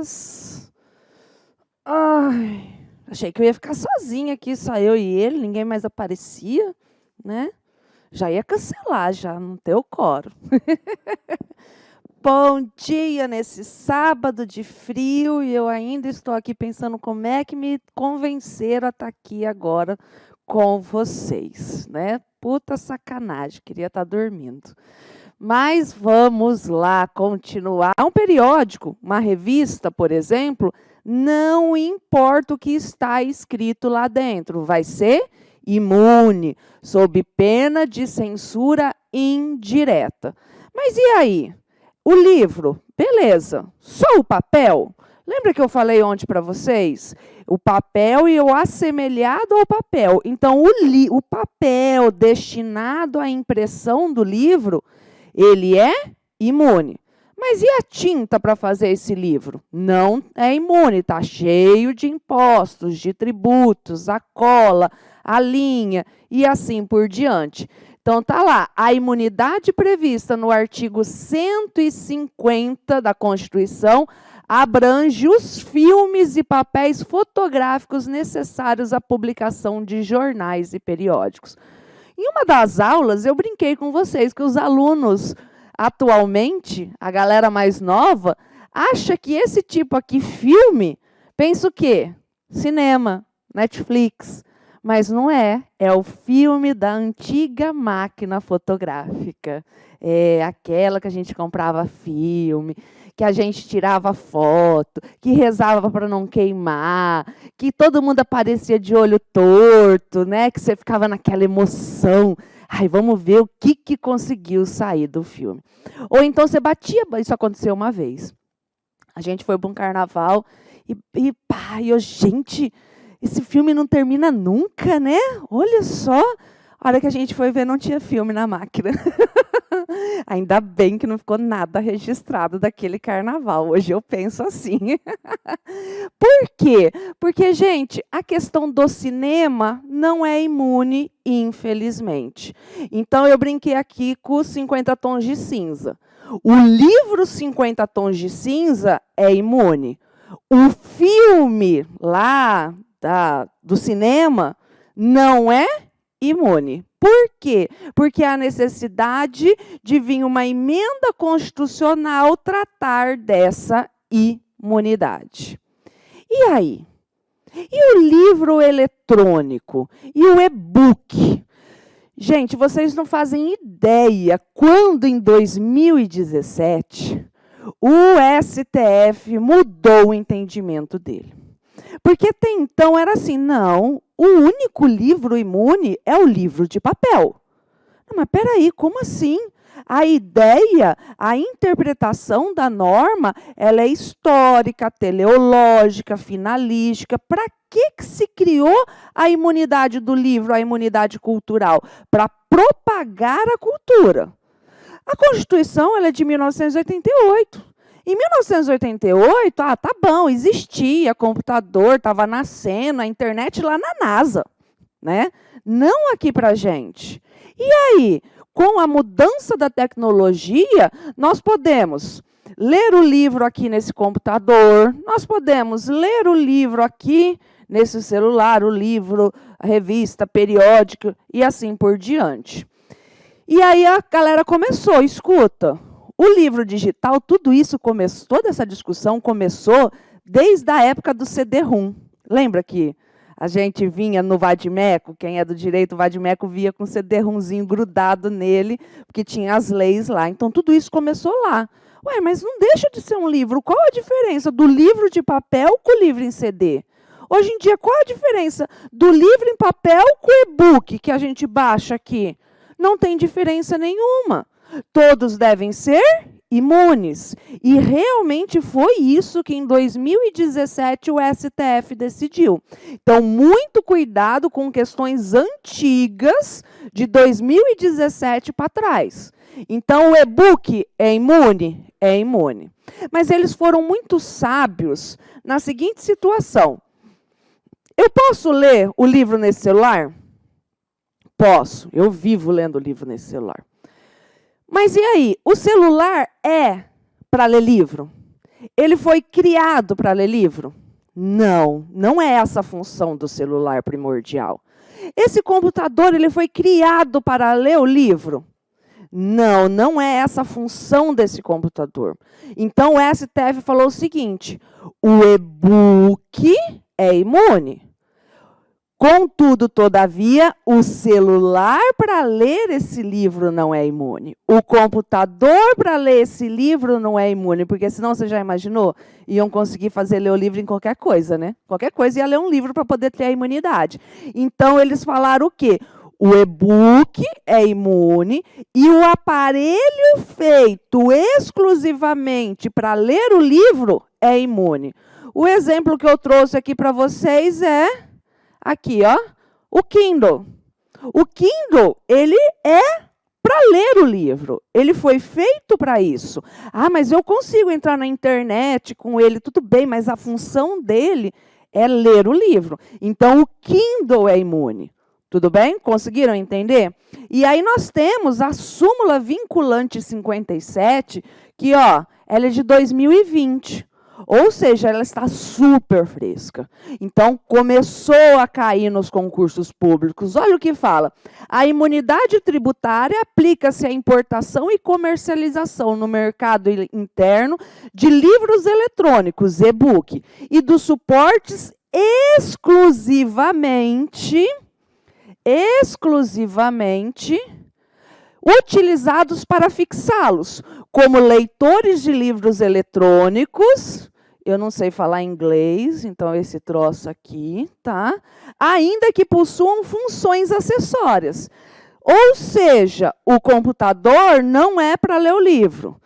horas. Ai, achei que eu ia ficar sozinha aqui, só eu e ele, ninguém mais aparecia, né? Já ia cancelar, já não ter o coro. Bom dia nesse sábado de frio e eu ainda estou aqui pensando como é que me convenceram a estar aqui agora com vocês, né? Puta sacanagem, queria estar dormindo. Mas vamos lá continuar. Um periódico, uma revista, por exemplo, não importa o que está escrito lá dentro, vai ser imune, sob pena de censura indireta. Mas e aí? O livro, beleza, só o papel? Lembra que eu falei ontem para vocês? O papel e o assemelhado ao papel. Então, o papel destinado à impressão do livro, ele é imune. Mas e a tinta para fazer esse livro? Não é imune, está cheio de impostos, de tributos, a cola, a linha e assim por diante. Então, está lá, a imunidade prevista no artigo 150 da Constituição abrange os filmes e papéis fotográficos necessários à publicação de jornais e periódicos. Em uma das aulas, eu brinquei com vocês que os alunos, atualmente, a galera mais nova, acha que esse tipo aqui, filme, pensa o quê? Cinema, Netflix. Mas não é, é o filme da antiga máquina fotográfica. É aquela que a gente comprava filme, que a gente tirava foto, que rezava para não queimar, que todo mundo aparecia de olho torto, né? Que você ficava naquela emoção. Ai, vamos ver o que conseguiu sair do filme. Ou então você batia, isso aconteceu uma vez. A gente foi para um carnaval e gente, esse filme não termina nunca, né? Olha só, a hora que a gente foi ver não tinha filme na máquina. Ainda bem que não ficou nada registrado daquele carnaval. Hoje eu penso assim. Por quê? Porque, gente, a questão do cinema não é imune, infelizmente. Então, eu brinquei aqui com os 50 tons de cinza. O livro 50 tons de cinza é imune. O filme lá do cinema não é imune. Por quê? Porque há necessidade de vir uma emenda constitucional tratar dessa imunidade. E aí? E o livro eletrônico? E o e-book? Gente, vocês não fazem ideia quando, em 2017, o STF mudou o entendimento dele. Porque até então era assim, não, o único livro imune é o livro de papel. Não, mas peraí, como assim? A ideia, a interpretação da norma, ela é histórica, teleológica, finalística. Para que se criou a imunidade do livro, a imunidade cultural? Para propagar a cultura. A Constituição ela é de 1988. Em 1988, tá bom, existia computador, estava nascendo, a internet lá na NASA, né? Não aqui para a gente. E aí, com a mudança da tecnologia, nós podemos ler o livro aqui nesse computador, nós podemos ler o livro aqui nesse celular, o livro, a revista, periódico e assim por diante. E aí a galera começou, escuta, o livro digital, tudo isso começou, toda essa discussão começou desde a época do CD-ROM. Lembra que a gente vinha no Vadimeco, quem é do direito, o Vadimeco via com o CD-ROMzinho grudado nele, porque tinha as leis lá. Então, tudo isso começou lá. Ué, mas não deixa de ser um livro. Qual a diferença do livro de papel com o livro em CD? Hoje em dia, qual a diferença do livro em papel com o e-book que a gente baixa aqui? Não tem diferença nenhuma. Todos devem ser imunes. E realmente foi isso que em 2017 o STF decidiu. Então, muito cuidado com questões antigas de 2017 para trás. Então, o e-book é imune? É imune. Mas eles foram muito sábios na seguinte situação. Eu posso ler o livro nesse celular? Posso. Eu vivo lendo o livro nesse celular. Mas e aí? O celular é para ler livro? Ele foi criado para ler livro? Não, não é essa a função do celular primordial. Esse computador ele foi criado para ler o livro? Não, não é essa a função desse computador. Então, o STF falou o seguinte, o e-book é imune. Contudo, todavia, o celular para ler esse livro não é imune. O computador para ler esse livro não é imune, porque senão você já imaginou? Iam conseguir fazer ler o livro em qualquer coisa, né? Qualquer coisa ia ler um livro para poder ter a imunidade. Então, eles falaram o quê? O e-book é imune e o aparelho feito exclusivamente para ler o livro é imune. O exemplo que eu trouxe aqui para vocês é aqui, ó, o Kindle. O Kindle, ele é para ler o livro. Ele foi feito para isso. Ah, mas eu consigo entrar na internet com ele, tudo bem, mas a função dele é ler o livro. Então, o Kindle é imune. Tudo bem? Conseguiram entender? E aí nós temos a súmula vinculante 57, que ó, ela é de 2020. Ou seja, ela está super fresca. Então, começou a cair nos concursos públicos. Olha o que fala. A imunidade tributária aplica-se à importação e comercialização no mercado interno de livros eletrônicos, e-book, e dos suportes exclusivamente utilizados para fixá-los, como leitores de livros eletrônicos, eu não sei falar inglês, então esse troço aqui, tá? Ainda que possuam funções acessórias. Ou seja, o computador não é para ler o livro.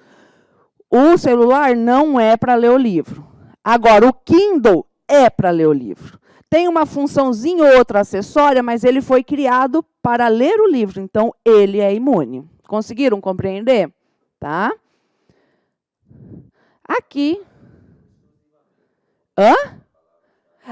O celular não é para ler o livro. Agora, o Kindle é para ler o livro. Tem uma funçãozinha ou outra acessória, mas ele foi criado para ler o livro, então ele é imune. Conseguiram compreender? Tá? Aqui. Hã?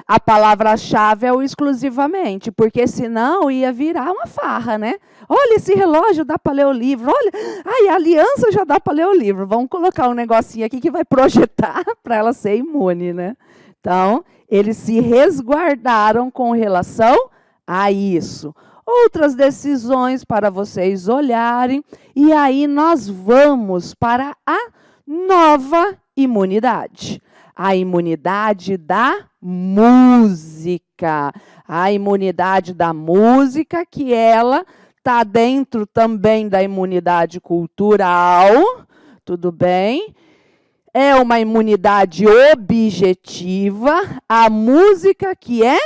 A palavra-chave é o exclusivamente, porque senão ia virar uma farra, né? Olha, esse relógio dá para ler o livro. Olha, ai, a aliança já dá para ler o livro. Vamos colocar um negocinho aqui que vai projetar para ela ser imune, né? Então, eles se resguardaram com relação a isso. Outras decisões para vocês olharem. E aí nós vamos para a nova imunidade. A imunidade da música. A imunidade da música, que ela está dentro também da imunidade cultural. Tudo bem? É uma imunidade objetiva, a música que é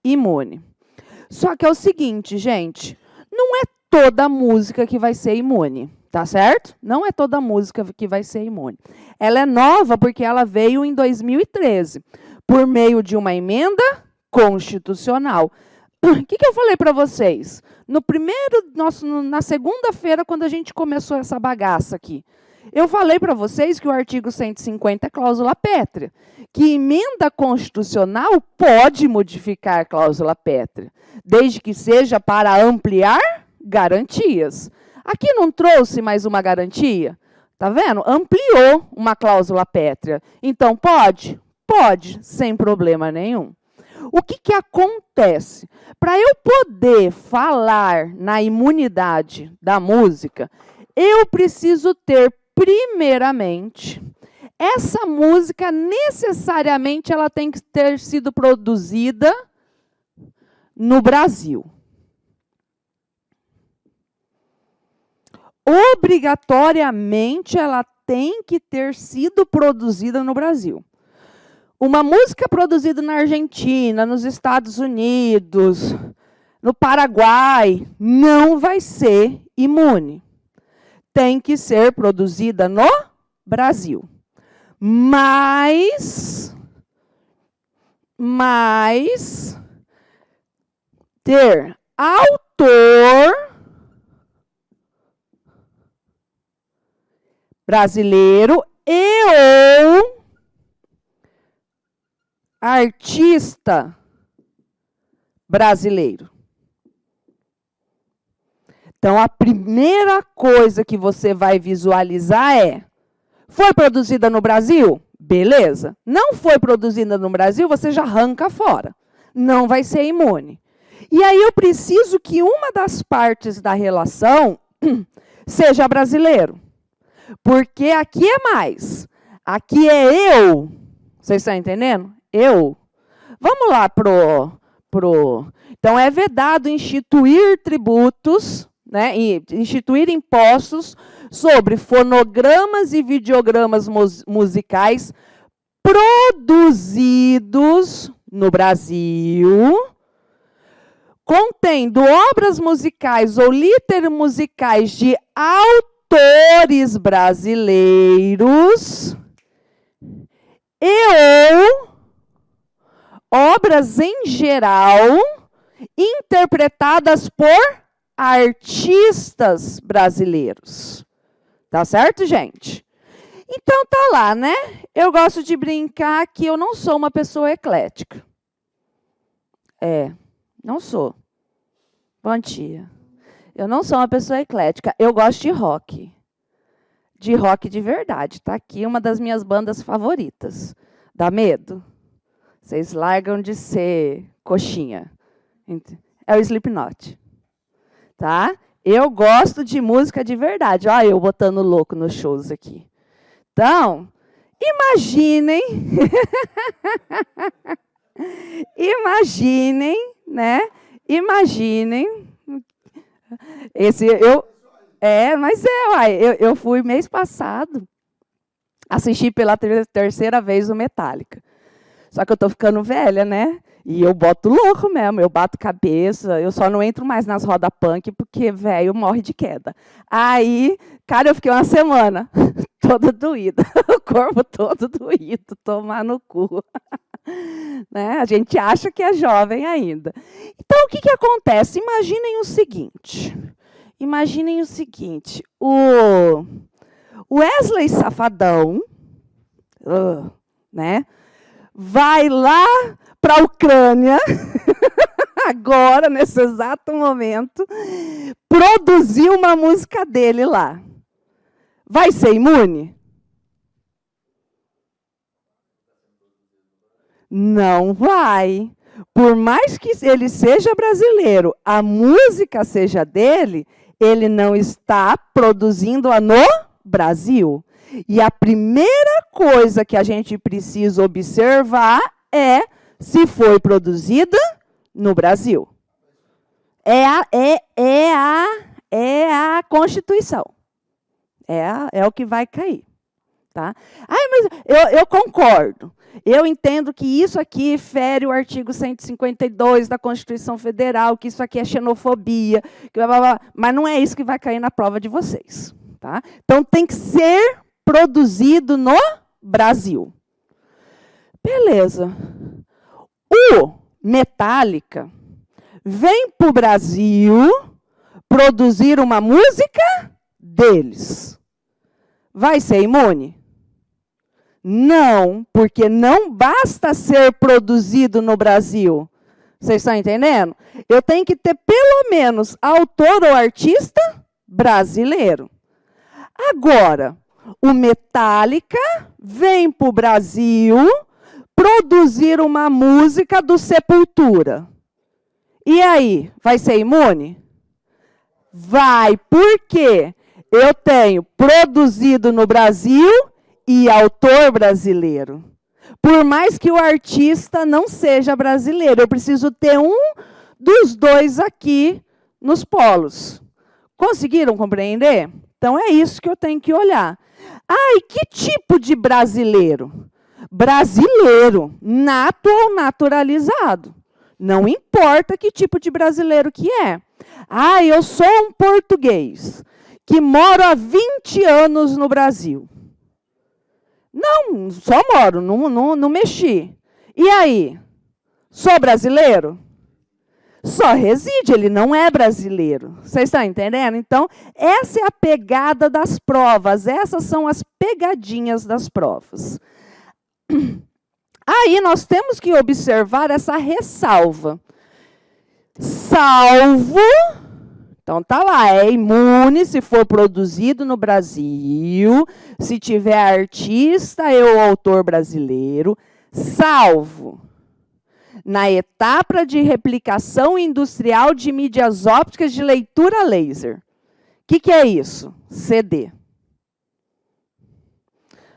imune. Só que é o seguinte, gente, não é toda música que vai ser imune, tá certo? Não é toda música que vai ser imune. Ela é nova porque ela veio em 2013, por meio de uma emenda constitucional. O que eu falei para vocês? Na segunda-feira, quando a gente começou essa bagaça aqui, eu falei para vocês que o artigo 150 é cláusula pétrea, que emenda constitucional pode modificar cláusula pétrea, desde que seja para ampliar garantias. Aqui não trouxe mais uma garantia? Tá vendo? Ampliou uma cláusula pétrea. Então, pode? Pode, sem problema nenhum. O que acontece? Para eu poder falar na imunidade da música, eu preciso ter, primeiramente, essa música necessariamente ela tem que ter sido produzida no Brasil. Obrigatoriamente ela tem que ter sido produzida no Brasil. Uma música produzida na Argentina, nos Estados Unidos, no Paraguai, não vai ser imune. Tem que ser produzida no Brasil. Mas ter autor brasileiro e ou artista brasileiro. Então, a primeira coisa que você vai visualizar é: foi produzida no Brasil? Beleza. Não foi produzida no Brasil, você já arranca fora. Não vai ser imune. E aí eu preciso que uma das partes da relação seja brasileiro. Porque aqui é mais. Aqui é eu. Vocês estão entendendo? Eu. Vamos lá pro... Então, é vedado instituir tributos, né, e instituir impostos sobre fonogramas e videogramas musicais produzidos no Brasil, contendo obras musicais ou literais musicais de autores brasileiros e ou obras em geral interpretadas por artistas brasileiros. Tá certo, gente? Então tá lá, né? Eu gosto de brincar que eu não sou uma pessoa eclética. Não sou. Bom dia. Eu não sou uma pessoa eclética. Eu gosto de rock. De rock de verdade. Tá aqui uma das minhas bandas favoritas. Dá medo? Vocês largam de ser coxinha. É o Slipknot. Tá? Eu gosto de música de verdade. Olha eu botando louco nos shows aqui. Então, imaginem... imaginem, né? Imaginem... Eu fui mês passado assistir pela terceira vez o Metallica. Só que eu tô ficando velha, né? E eu boto louco mesmo, eu bato cabeça, eu só não entro mais nas rodas punk porque velho morre de queda. Aí, cara, eu fiquei uma semana toda doída, o corpo todo doído, tomar no cu. Né? A gente acha que é jovem ainda. Então, o que acontece? Imaginem o seguinte, o Wesley Safadão, né? Vai lá para a Ucrânia, agora, nesse exato momento, produzir uma música dele lá. Vai ser imune? Não vai. Por mais que ele seja brasileiro, a música seja dele, ele não está produzindo-a no Brasil. E a primeira coisa que a gente precisa observar é se foi produzida no Brasil. É a Constituição. É o que vai cair. Tá? Mas eu concordo. Eu entendo que isso aqui fere o artigo 152 da Constituição Federal, que isso aqui é xenofobia, mas não é isso que vai cair na prova de vocês. Tá? Então, tem que ser produzido no Brasil. Beleza. O Metallica vem para o Brasil produzir uma música deles. Vai ser imune? Não, porque não basta ser produzido no Brasil. Vocês estão entendendo? Eu tenho que ter, pelo menos, autor ou artista brasileiro. Agora, o Metallica vem para o Brasil produzir uma música do Sepultura. E aí, vai ser imune? Vai, por quê? Eu tenho produzido no Brasil e autor brasileiro. Por mais que o artista não seja brasileiro, eu preciso ter um dos dois aqui nos polos. Conseguiram compreender? Então, é isso que eu tenho que olhar. E que tipo de brasileiro? Brasileiro, nato ou naturalizado. Não importa que tipo de brasileiro que é. Eu sou um português que moro há 20 anos no Brasil. Não, só moro, não mexi. E aí? Sou brasileiro? Só reside, ele não é brasileiro. Vocês estão entendendo? Então, essa é a pegada das provas. Essas são as pegadinhas das provas. Aí, nós temos que observar essa ressalva. Salvo Então, tá lá, é imune se for produzido no Brasil, se tiver artista ou autor brasileiro, salvo na etapa de replicação industrial de mídias ópticas de leitura laser. O que é isso? CD.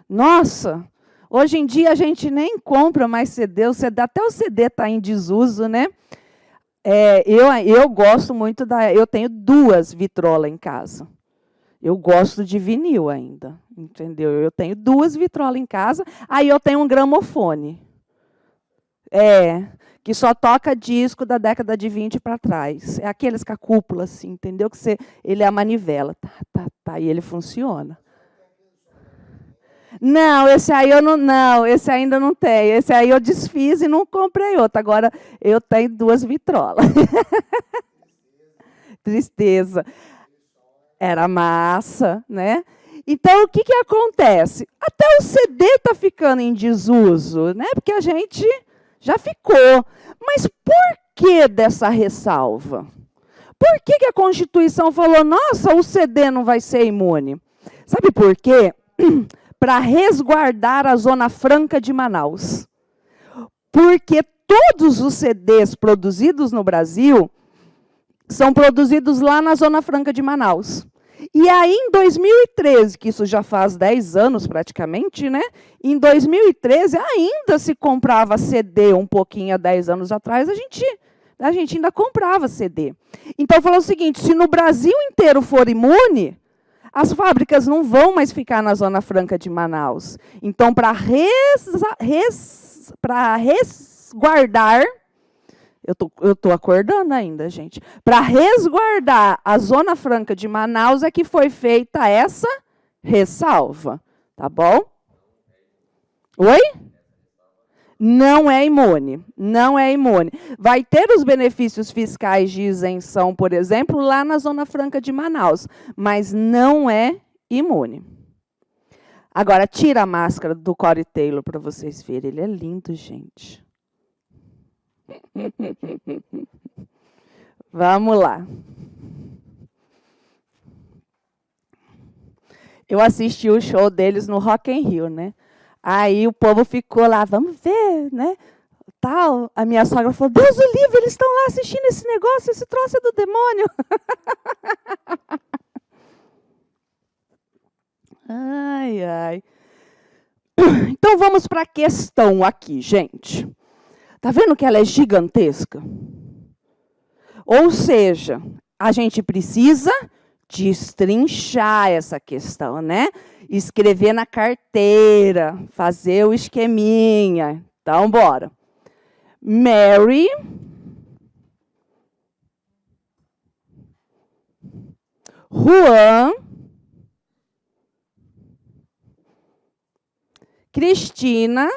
Nossa, hoje em dia a gente nem compra mais CD, até o CD está em desuso, né? Eu gosto muito eu tenho 2 vitrolas em casa. Eu gosto de vinil ainda, entendeu? Eu tenho 2 vitrolas em casa, aí eu tenho um gramofone. Que só toca disco da década de 20 para trás. É aqueles com a cúpula, assim, entendeu? Que ele é a manivela. Tá, e ele funciona. Não, esse aí esse ainda não tem. Esse aí eu desfiz e não comprei outro. Agora eu tenho 2 vitrolas. Tristeza. Era massa, né? Então, o que acontece? Até o CD está ficando em desuso, né? Porque a gente já ficou. Mas por que dessa ressalva? Por que a Constituição falou, nossa, o CD não vai ser imune? Sabe por quê? Para resguardar a Zona Franca de Manaus. Porque todos os CDs produzidos no Brasil são produzidos lá na Zona Franca de Manaus. E aí, em 2013, que isso já faz 10 anos praticamente, né? Em 2013, ainda se comprava CD, um pouquinho há 10 anos atrás, a gente ainda comprava CD. Então, falou o seguinte, se no Brasil inteiro for imune, as fábricas não vão mais ficar na Zona Franca de Manaus. Então, para resguardar, eu tô acordando ainda, gente, para resguardar a Zona Franca de Manaus é que foi feita essa ressalva, tá bom? Oi? Não é imune, não é imune. Vai ter os benefícios fiscais de isenção, por exemplo, lá na Zona Franca de Manaus, mas não é imune. Agora, tira a máscara do Corey Taylor para vocês verem. Ele é lindo, gente. Vamos lá. Eu assisti o show deles no Rock in Rio, né? Aí o povo ficou lá, vamos ver, né? Tal. A minha sogra falou, Deus o livre, eles estão lá assistindo esse negócio, esse troço é do demônio. Ai, ai. Então vamos para a questão aqui, gente. Tá vendo que ela é gigantesca? Ou seja, a gente precisa destrinchar essa questão, né? Escrever na carteira, fazer o esqueminha. Então, bora. Mary Juan Cristina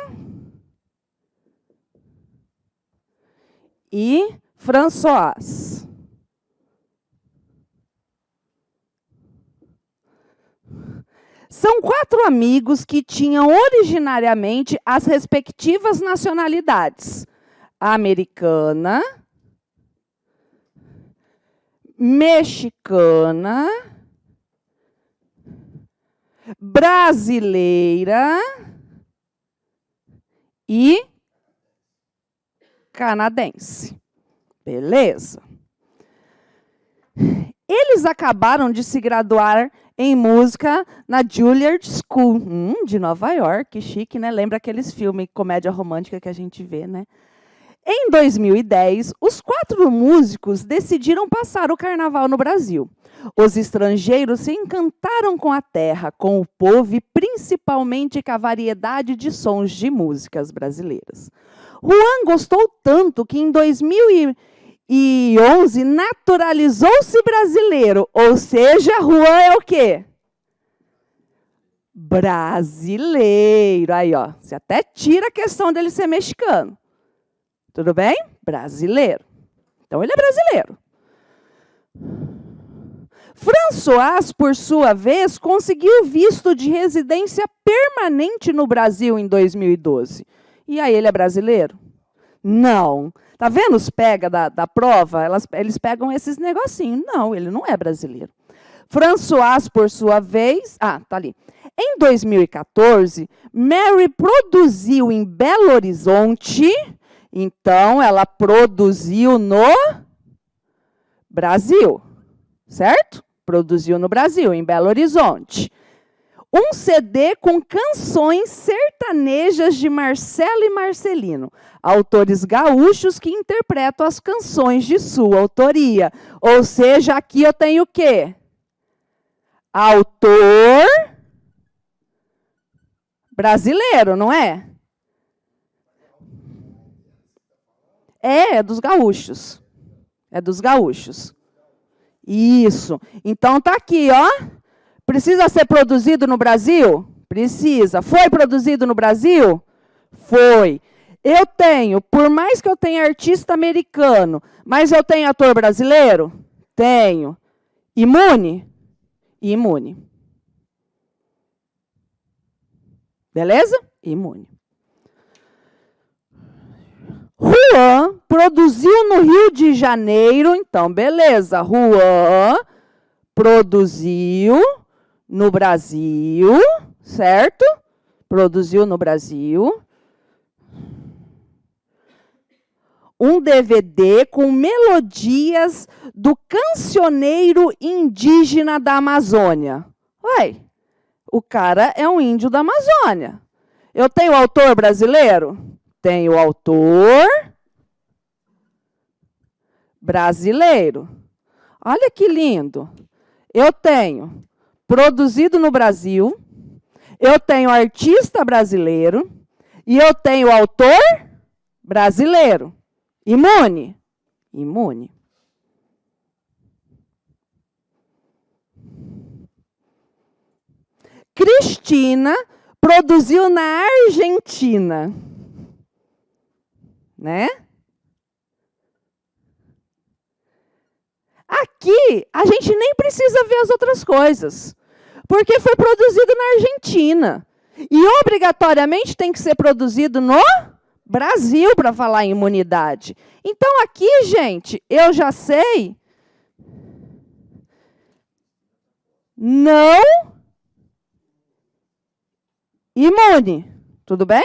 e François. São 4 amigos que tinham originariamente as respectivas nacionalidades. Americana, mexicana, brasileira e canadense. Beleza? Eles acabaram de se graduar em música na Juilliard School, de Nova York, que chique, né? Lembra aqueles filmes, comédia romântica que a gente vê, né? Em 2010, os 4 músicos decidiram passar o carnaval no Brasil. Os estrangeiros se encantaram com a terra, com o povo e principalmente com a variedade de sons de músicas brasileiras. Juan gostou tanto que em 2011 naturalizou-se brasileiro, ou seja, Juan é o quê? Brasileiro. Aí, ó, você até tira a questão dele ser mexicano. Tudo bem? Brasileiro. Então, ele é brasileiro. François, por sua vez, conseguiu visto de residência permanente no Brasil em 2012. E aí, ele é brasileiro? Não. Tá vendo os pega da prova? Eles pegam esses negocinhos. Não, ele não é brasileiro. François, por sua vez... tá ali. Em 2014, Mary produziu em Belo Horizonte. Então, ela produziu no Brasil. Certo? Produziu no Brasil, em Belo Horizonte. Um CD com canções sertanejas de Marcelo e Marcelino, autores gaúchos que interpretam as canções de sua autoria. Ou seja, aqui eu tenho o quê? Autor brasileiro, não é? É dos gaúchos. É dos gaúchos. Isso. Então tá aqui, ó. Precisa ser produzido no Brasil? Precisa. Foi produzido no Brasil? Foi. Eu tenho, por mais que eu tenha artista americano, mas eu tenho ator brasileiro? Tenho. Imune? Imune. Beleza? Imune. Juan produziu no Rio de Janeiro, então, beleza. Juan produziu no Brasil, certo? Produziu no Brasil. Um DVD com melodias do cancioneiro indígena da Amazônia. Ué, o cara é um índio da Amazônia. Eu tenho autor brasileiro? Tenho autor brasileiro. Olha que lindo. Eu tenho produzido no Brasil, eu tenho artista brasileiro e eu tenho autor brasileiro. Imune? Imune. Cristina produziu na Argentina. Né? Aqui, a gente nem precisa ver as outras coisas, porque foi produzido na Argentina. E, obrigatoriamente, tem que ser produzido no Brasil para falar em imunidade. Então, aqui, gente, eu já sei. Não imune. Tudo bem?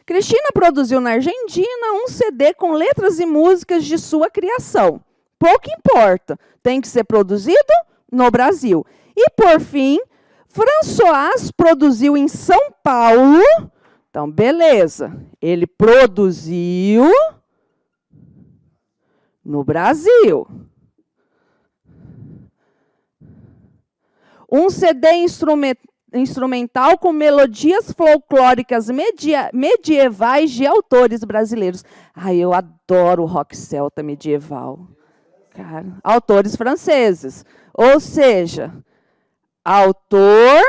Cristina produziu na Argentina um CD com letras e músicas de sua criação. Pouco importa, tem que ser produzido no Brasil. E, por fim, François produziu em São Paulo. Então, beleza. Ele produziu no Brasil. Um CD instrumental com melodias folclóricas medievais de autores brasileiros. Ai, eu adoro o rock celta medieval. Cara, autores franceses. Ou seja, autor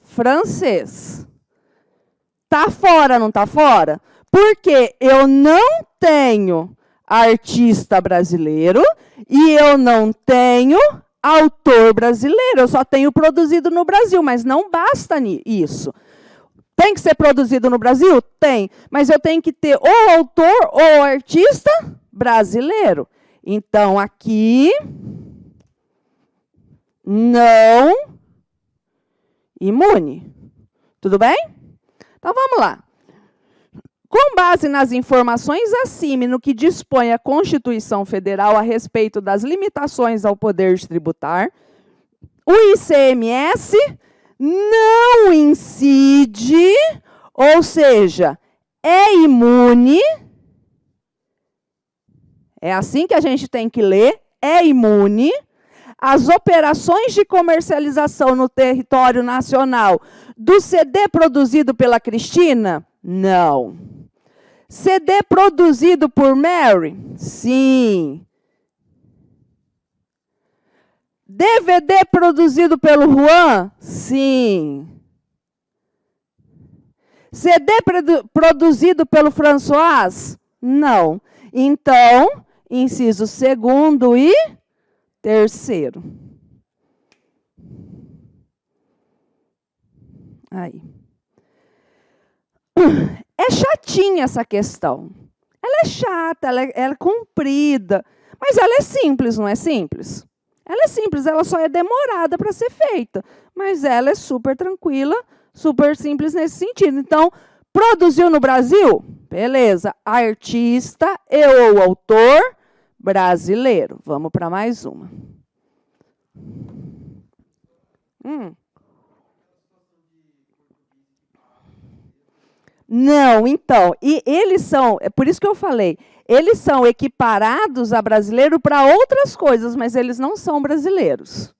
francês. Tá fora, não tá fora? Porque eu não tenho artista brasileiro e eu não tenho autor brasileiro. Eu só tenho produzido no Brasil, mas não basta isso. Tem que ser produzido no Brasil? Tem. Mas eu tenho que ter ou autor ou artista brasileiro. Então, aqui, não imune. Tudo bem? Então, vamos lá. Com base nas informações acima e no que dispõe a Constituição Federal a respeito das limitações ao poder tributar, o ICMS não incide, ou seja, é imune. É assim que a gente tem que ler, é imune. As operações de comercialização no território nacional do CD produzido pela Cristina? Não. CD produzido por Mary? Sim. DVD produzido pelo Juan? Sim. CD produzido pelo François? Não. Então, inciso 2º e 3º. Aí. É chatinha essa questão. Ela é chata, ela é comprida, mas ela é simples, não é simples? Ela é simples, ela só é demorada para ser feita, mas ela é super tranquila, super simples nesse sentido. Então, produziu no Brasil? Beleza. Artista e ou autor brasileiro. Vamos para mais uma. Não, então, e eles são, é por isso que eu falei, eles são equiparados a brasileiro para outras coisas, mas eles não são brasileiros.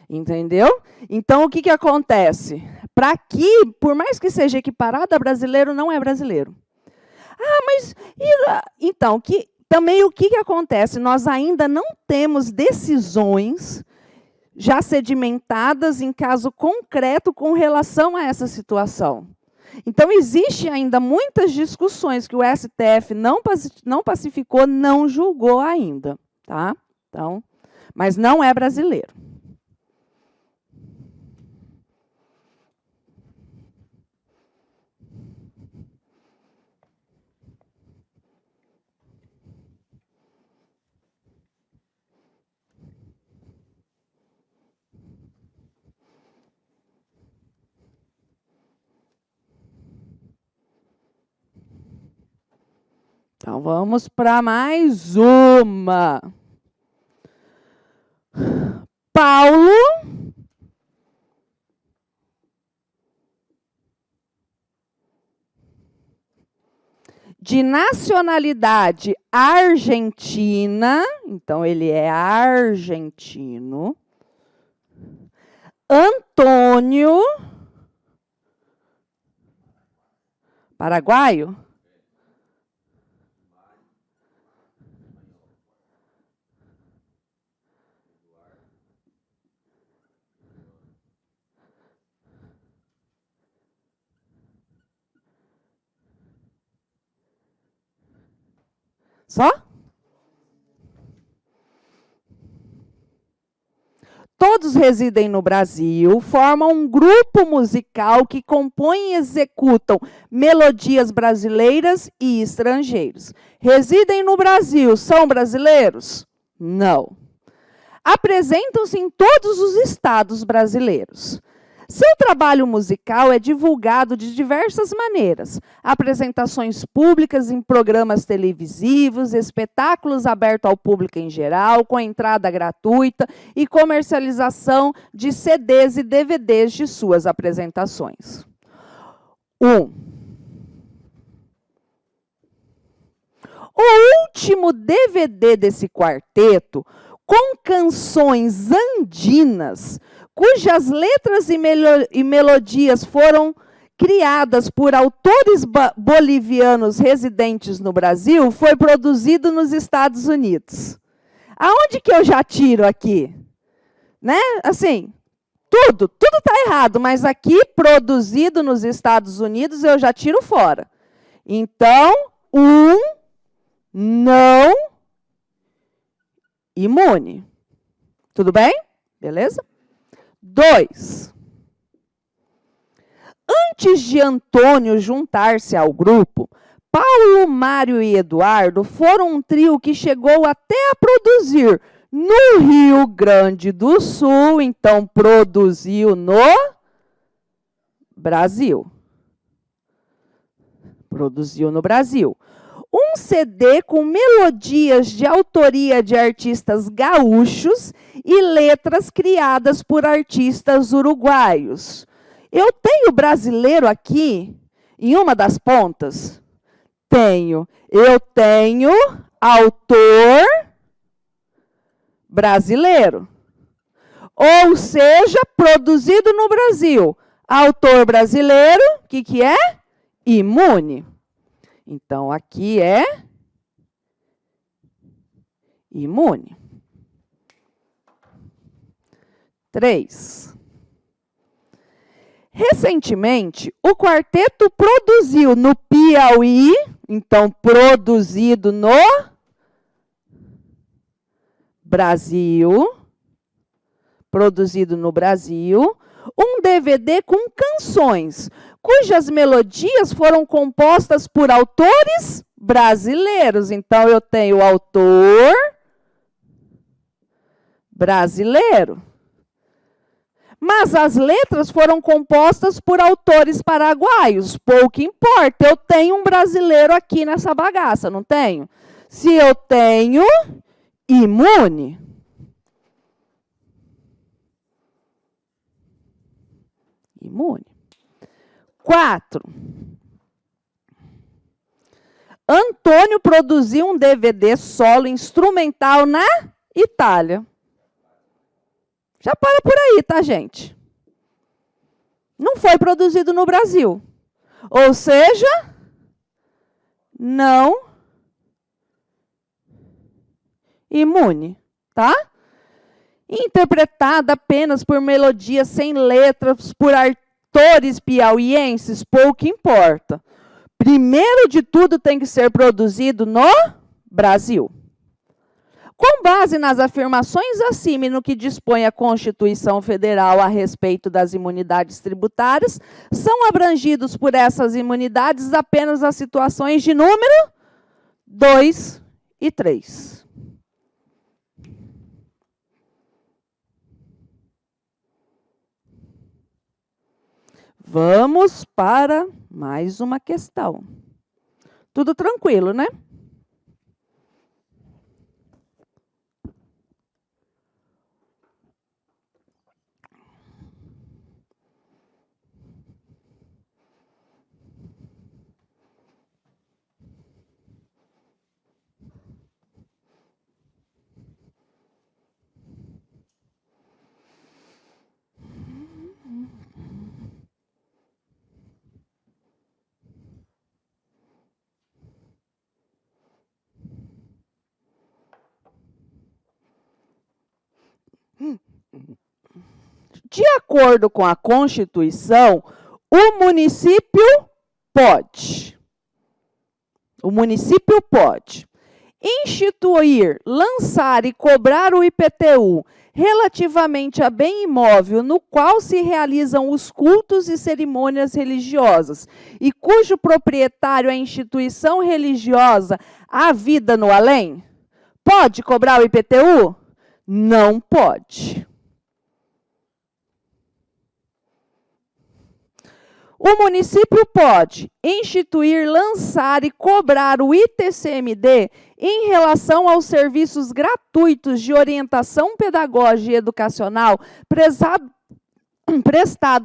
Entendeu? Então, o que acontece? Para que, por mais que seja equiparado a brasileiro, não é brasileiro. Ah, mas... Então, também o que acontece? Nós ainda não temos decisões já sedimentadas em caso concreto com relação a essa situação. Então, existe ainda muitas discussões que o STF não pacificou, não julgou ainda. Tá? Então, mas não é brasileiro. Então, vamos para mais uma. Paulo de nacionalidade argentina, então ele é argentino. Antônio, paraguaio? Só? Todos residem no Brasil, formam um grupo musical que compõem e executam melodias brasileiras e estrangeiros. Residem no Brasil, são brasileiros? Não. Apresentam-se em todos os estados brasileiros. Seu trabalho musical é divulgado de diversas maneiras. Apresentações públicas em programas televisivos, espetáculos abertos ao público em geral, com entrada gratuita e comercialização de CDs e DVDs de suas apresentações. 1. O último DVD desse quarteto, com canções andinas, cujas letras e melodias foram criadas por autores bolivianos residentes no Brasil, foi produzido nos Estados Unidos. Aonde que eu já tiro aqui? Né? Assim, tudo está errado, mas aqui, produzido nos Estados Unidos, eu já tiro fora. Então, não imune. Tudo bem? Beleza? 2. Antes de Antônio juntar-se ao grupo, Paulo, Mário e Eduardo foram um trio que chegou até a produzir no Rio Grande do Sul, então produziu no Brasil. Produziu no Brasil. Um CD com melodias de autoria de artistas gaúchos e letras criadas por artistas uruguaios. Eu tenho brasileiro aqui, em uma das pontas? Tenho. Eu tenho autor brasileiro. Ou seja, produzido no Brasil. Autor brasileiro, o que é? Imune. Então, aqui é imune. 3. Recentemente, o quarteto produziu no Piauí, então produzido no Brasil, um DVD com canções cujas melodias foram compostas por autores brasileiros. Então, eu tenho o autor brasileiro. Mas as letras foram compostas por autores paraguaios. Pouco importa. Eu tenho um brasileiro aqui nessa bagaça, não tenho? Se eu tenho, Imune. Imune. 4. Antônio produziu um DVD solo instrumental na Itália. Já para por aí, tá, gente? Não foi produzido no Brasil. Ou seja, não imune, tá? Interpretada apenas por melodias sem letras, por autores piauienses, pouco importa. Primeiro de tudo tem que ser produzido no Brasil. Com base nas afirmações acima e no que dispõe a Constituição Federal a respeito das imunidades tributárias, são abrangidos por essas imunidades apenas as situações de número 2 e 3. Vamos para mais uma questão. Tudo tranquilo, né? De acordo com a Constituição, o município pode instituir, lançar e cobrar o IPTU relativamente a bem imóvel no qual se realizam os cultos e cerimônias religiosas e cujo proprietário é a instituição religiosa há vida no além? Pode cobrar o IPTU? Não pode. O município pode instituir, lançar e cobrar o ITCMD em relação aos serviços gratuitos de orientação pedagógica e educacional prestado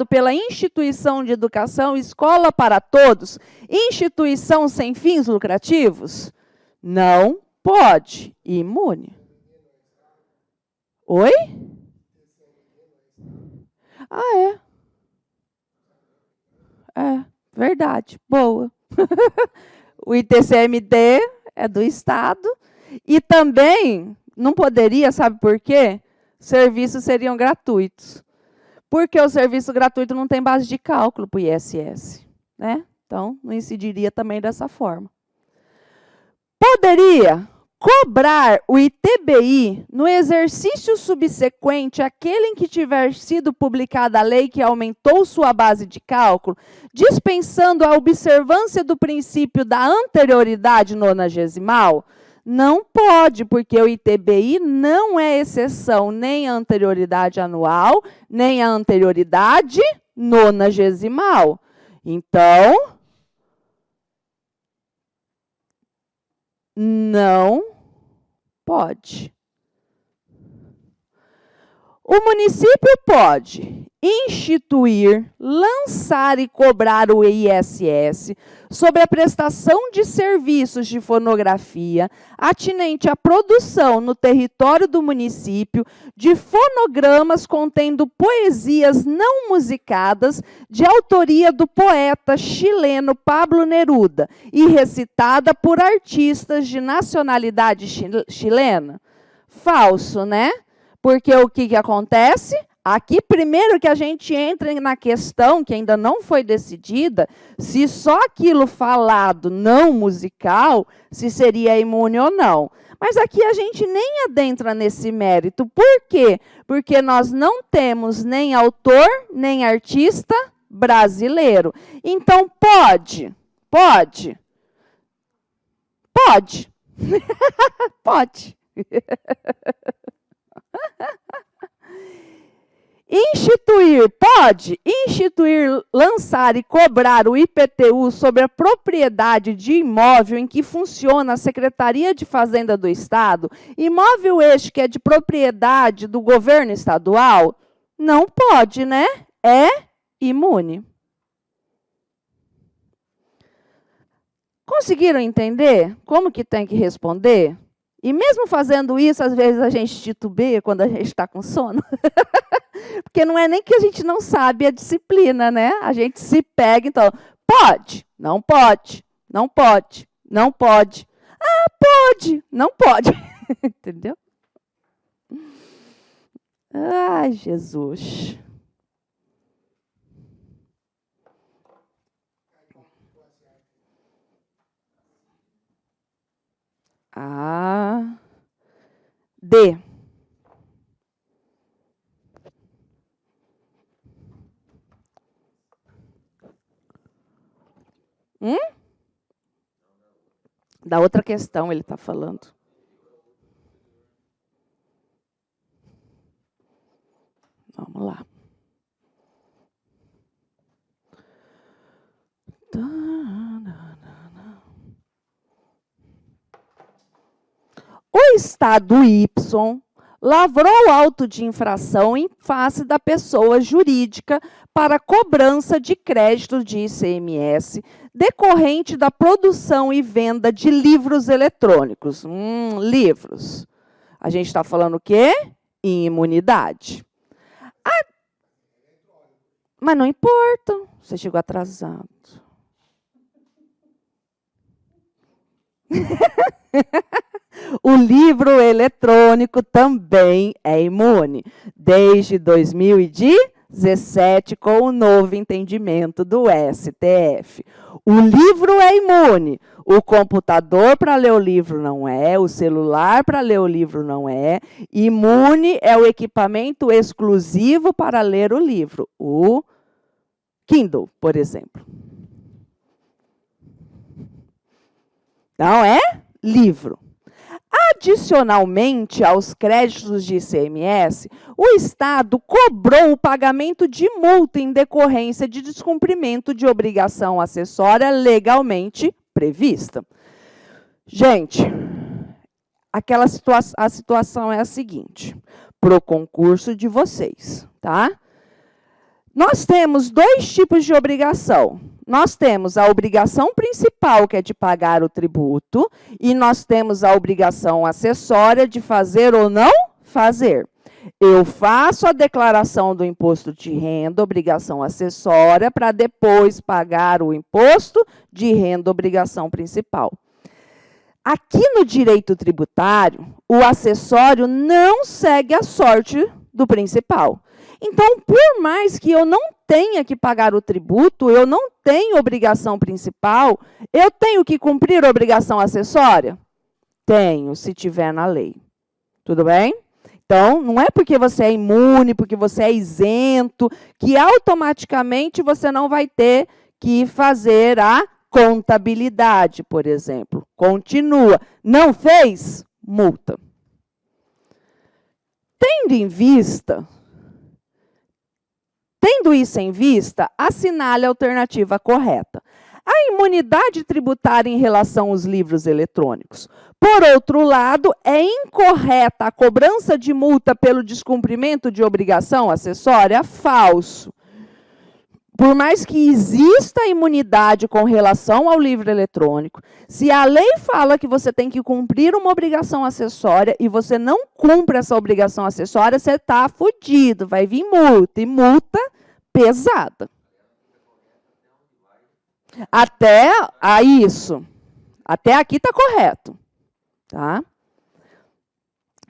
pela instituição de educação Escola para Todos, instituição sem fins lucrativos? Não pode. Imune. Oi? Ah, é. É, verdade, boa. O ITCMD é do Estado e também não poderia, sabe por quê? Serviços seriam gratuitos. Porque o serviço gratuito não tem base de cálculo para o ISS, né? Então, não incidiria também dessa forma. Poderia cobrar o ITBI no exercício subsequente àquele em que tiver sido publicada a lei que aumentou sua base de cálculo, dispensando a observância do princípio da anterioridade nonagesimal? Não pode, porque o ITBI não é exceção nem à anterioridade anual, nem à anterioridade nonagesimal. Então, não pode. O município pode instituir, lançar e cobrar o ISS sobre a prestação de serviços de fonografia atinente à produção no território do município de fonogramas contendo poesias não musicadas de autoria do poeta chileno Pablo Neruda e recitada por artistas de nacionalidade chilena? Falso, né? Porque o que acontece? Aqui, primeiro que a gente entra na questão, que ainda não foi decidida, se só aquilo falado não musical, se seria imune ou não. Mas aqui a gente nem adentra nesse mérito. Por quê? Porque nós não temos nem autor, nem artista brasileiro. Então, pode. Pode. Pode instituir, lançar e cobrar o IPTU sobre a propriedade de imóvel em que funciona a Secretaria de Fazenda do Estado, imóvel este que é de propriedade do governo estadual? Não pode, né? É imune. Conseguiram entender como que tem que responder? E mesmo fazendo isso, às vezes a gente titubeia quando a gente está com sono. Porque não é nem que a gente não sabe a disciplina, né? A gente se pega, então, pode, não pode, não pode, não pode. Ah, pode, não pode. Entendeu? Ai, Jesus. A, D. Da outra questão ele está falando. Vamos lá. O Estado Y lavrou auto de infração em face da pessoa jurídica para cobrança de crédito de ICMS decorrente da produção e venda de livros eletrônicos. Livros. A gente está falando o quê? Imunidade. Mas não importa, você chegou atrasado. O livro eletrônico também é imune, desde 2017, com o novo entendimento do STF. O livro é imune, o computador para ler o livro não é, o celular para ler o livro não é. Imune é o equipamento exclusivo para ler o livro, o Kindle, por exemplo. Não é livro. Adicionalmente aos créditos de ICMS, o Estado cobrou o pagamento de multa em decorrência de descumprimento de obrigação acessória legalmente prevista. Gente, a situação é a seguinte, para o concurso de vocês, tá? Nós temos dois tipos de obrigação. Nós temos a obrigação principal, que é de pagar o tributo, e nós temos a obrigação acessória de fazer ou não fazer. Eu faço a declaração do imposto de renda, obrigação acessória, para depois pagar o imposto de renda, obrigação principal. Aqui no direito tributário, o acessório não segue a sorte do principal. Então, por mais que eu não tenha que pagar o tributo, eu não tenho obrigação principal, eu tenho que cumprir a obrigação acessória? Tenho, se tiver na lei. Tudo bem? Então, não é porque você é imune, porque você é isento, que automaticamente você não vai ter que fazer a contabilidade, por exemplo. Continua. Não fez? Multa. Tendo isso em vista, assinale a alternativa correta. A imunidade tributária em relação aos livros eletrônicos. Por outro lado, é incorreta a cobrança de multa pelo descumprimento de obrigação acessória? Falso. Por mais que exista imunidade com relação ao livro eletrônico, se a lei fala que você tem que cumprir uma obrigação acessória e você não cumpre essa obrigação acessória, você está fudido, vai vir multa, e multa pesada. Até isso. Até aqui está correto. Tá?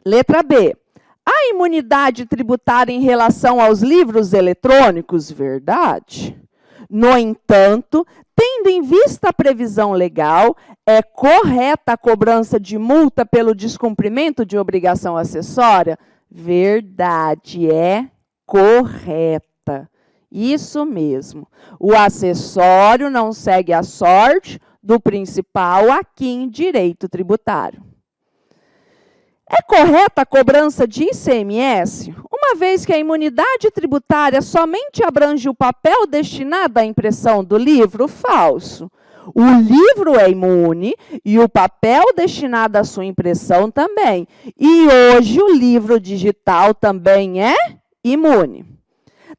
Letra B. A imunidade tributária em relação aos livros eletrônicos, verdade. No entanto, tendo em vista a previsão legal, é correta a cobrança de multa pelo descumprimento de obrigação acessória? Verdade, é correta. Isso mesmo. O acessório não segue a sorte do principal aqui em direito tributário. É correta a cobrança de ICMS, uma vez que a imunidade tributária somente abrange o papel destinado à impressão do livro? Falso. O livro é imune e o papel destinado à sua impressão também. E hoje o livro digital também é imune.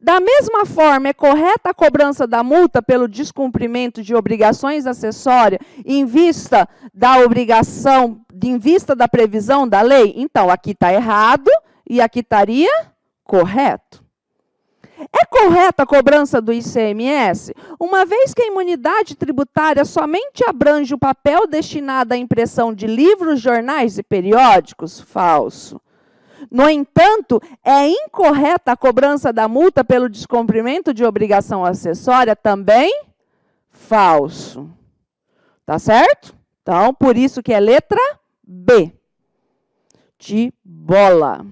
Da mesma forma, é correta a cobrança da multa pelo descumprimento de obrigações acessórias em vista da previsão da lei? Então, aqui está errado e aqui estaria correto. É correta a cobrança do ICMS, uma vez que a imunidade tributária somente abrange o papel destinado à impressão de livros, jornais e periódicos? Falso. No entanto, é incorreta a cobrança da multa pelo descumprimento de obrigação acessória? Também falso. Tá certo? Então, por isso que é letra B, de bola.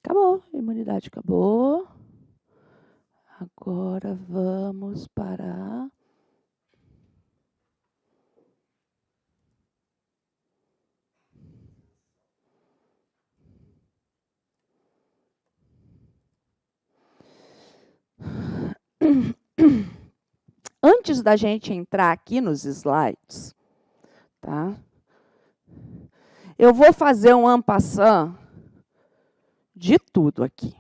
Acabou, a imunidade acabou. Agora vamos para... Antes da gente entrar aqui nos slides, tá? Eu vou fazer um en passant de tudo aqui.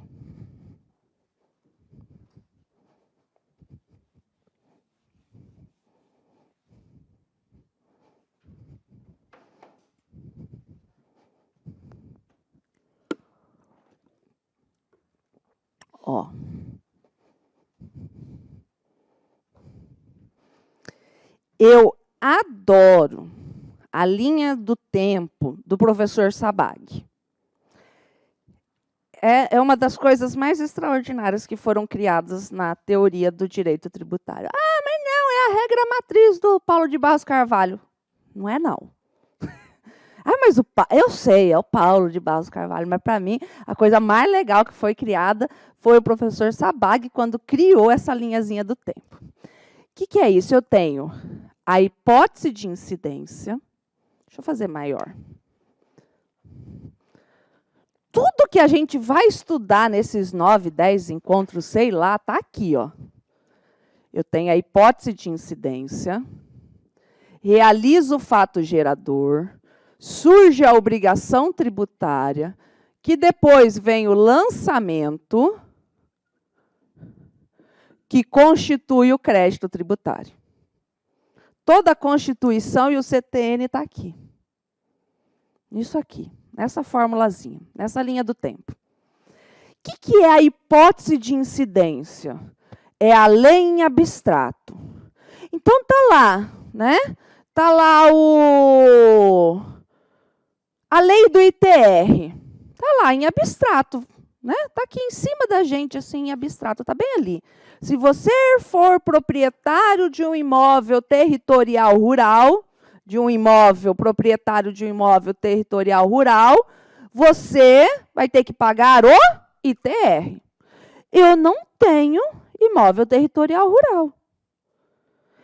Ó. Eu adoro a linha do tempo do professor Sabag. É uma das coisas mais extraordinárias que foram criadas na teoria do direito tributário. Ah, mas não, é a regra matriz do Paulo de Barros Carvalho. Não é, não. Ah, mas eu sei, é o Paulo de Barros Carvalho, mas para mim a coisa mais legal que foi criada foi o professor Sabag quando criou essa linhazinha do tempo. O que é isso? Eu tenho a hipótese de incidência. Deixa eu fazer maior. Tudo que a gente vai estudar nesses 9, 10 encontros, sei lá, está aqui, ó. Eu tenho a hipótese de incidência, realizo o fato gerador, surge a obrigação tributária, que depois vem o lançamento, que constitui o crédito tributário. Toda a Constituição e o CTN está aqui. Isso aqui, nessa formulazinha, nessa linha do tempo. O que é a hipótese de incidência? É a lei em abstrato. Então, está lá, né? Está lá a lei do ITR. Está lá em abstrato, né? Está aqui em cima da gente, assim, em abstrato, está bem ali. Se você for proprietário de um imóvel territorial rural, proprietário de um imóvel territorial rural, você vai ter que pagar o ITR. Eu não tenho imóvel territorial rural.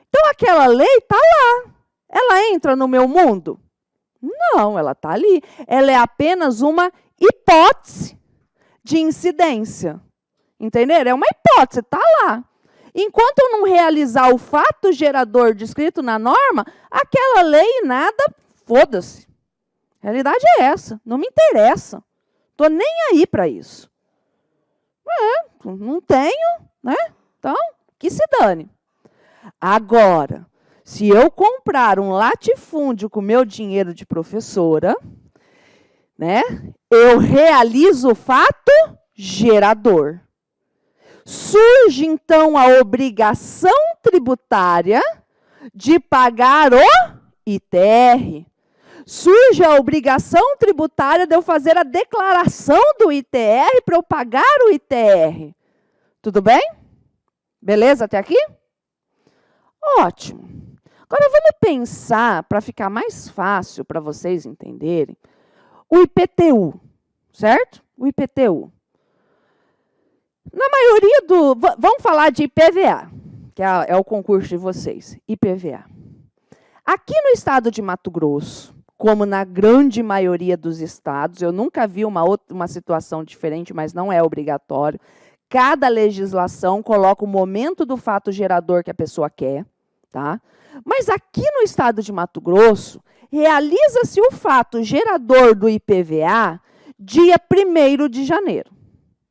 Então, aquela lei está lá. Ela entra no meu mundo? Não, ela está ali. Ela é apenas uma hipótese de incidência. Entenderam? É uma hipótese, está lá. Enquanto eu não realizar o fato gerador descrito na norma, aquela lei nada, foda-se. A realidade é essa, não me interessa. Estou nem aí para isso. Não tenho, né? Então, que se dane. Agora, se eu comprar um latifúndio com meu dinheiro de professora, né, eu realizo o fato gerador. Surge, então, a obrigação tributária de pagar o ITR. Surge a obrigação tributária de eu fazer a declaração do ITR para eu pagar o ITR. Tudo bem? Beleza até aqui? Ótimo. Agora, vamos pensar, para ficar mais fácil para vocês entenderem, o IPTU, certo? O IPTU. Na maioria do... Vamos falar de IPVA, que é o concurso de vocês, IPVA. Aqui no estado de Mato Grosso, como na grande maioria dos estados, eu nunca vi uma situação diferente, mas não é obrigatório. Cada legislação coloca o momento do fato gerador que a pessoa quer, tá? Mas aqui no estado de Mato Grosso, realiza-se o fato gerador do IPVA dia 1º de janeiro,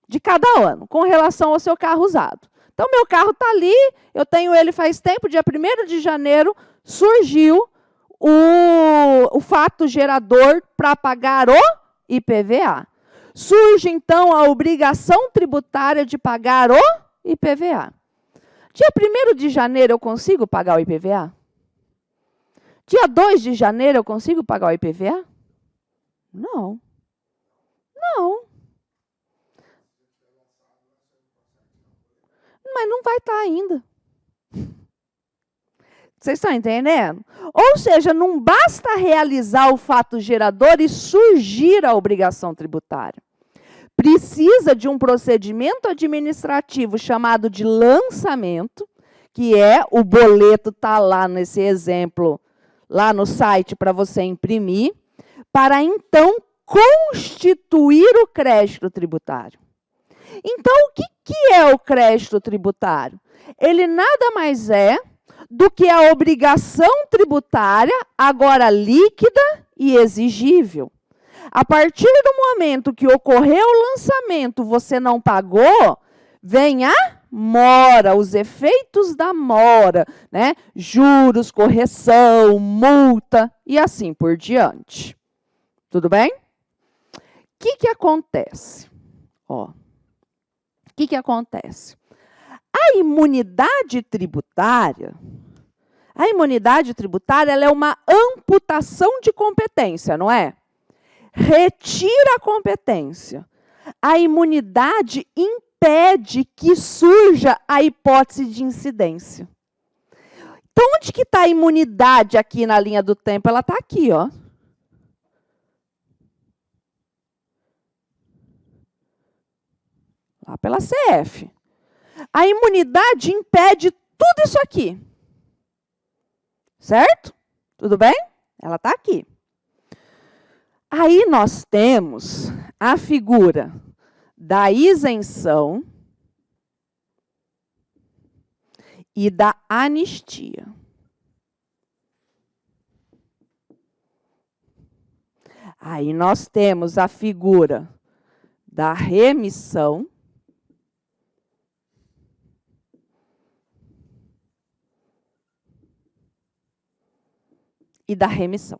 de cada ano, com relação ao seu carro usado. Então, meu carro está ali, eu tenho ele faz tempo, dia 1º de janeiro, surgiu o fato gerador para pagar o IPVA. Surge, então, a obrigação tributária de pagar o IPVA. Dia 1º de janeiro eu consigo pagar o IPVA? Dia 2 de janeiro eu consigo pagar o IPVA? Não. Não. Mas não vai estar ainda. Vocês estão entendendo? Ou seja, não basta realizar o fato gerador e surgir a obrigação tributária. Precisa de um procedimento administrativo chamado de lançamento, que é, o boleto está lá nesse exemplo, lá no site para você imprimir, para então constituir o crédito tributário. Então, o que é o crédito tributário? Ele nada mais é do que a obrigação tributária, agora líquida e exigível. A partir do momento que ocorreu o lançamento, você não pagou, vem a mora, os efeitos da mora, né? Juros, correção, multa e assim por diante. Tudo bem? O que acontece? Ó, o que acontece? A imunidade tributária, ela é uma amputação de competência, não é? Retira a competência. A imunidade impede que surja a hipótese de incidência. Então, onde que está a imunidade aqui na linha do tempo? Ela está aqui, ó. Lá pela CF. A imunidade impede tudo isso aqui. Certo? Tudo bem? Ela está aqui. Aí nós temos a figura da isenção e da anistia. Aí nós temos a figura da remissão e da remissão.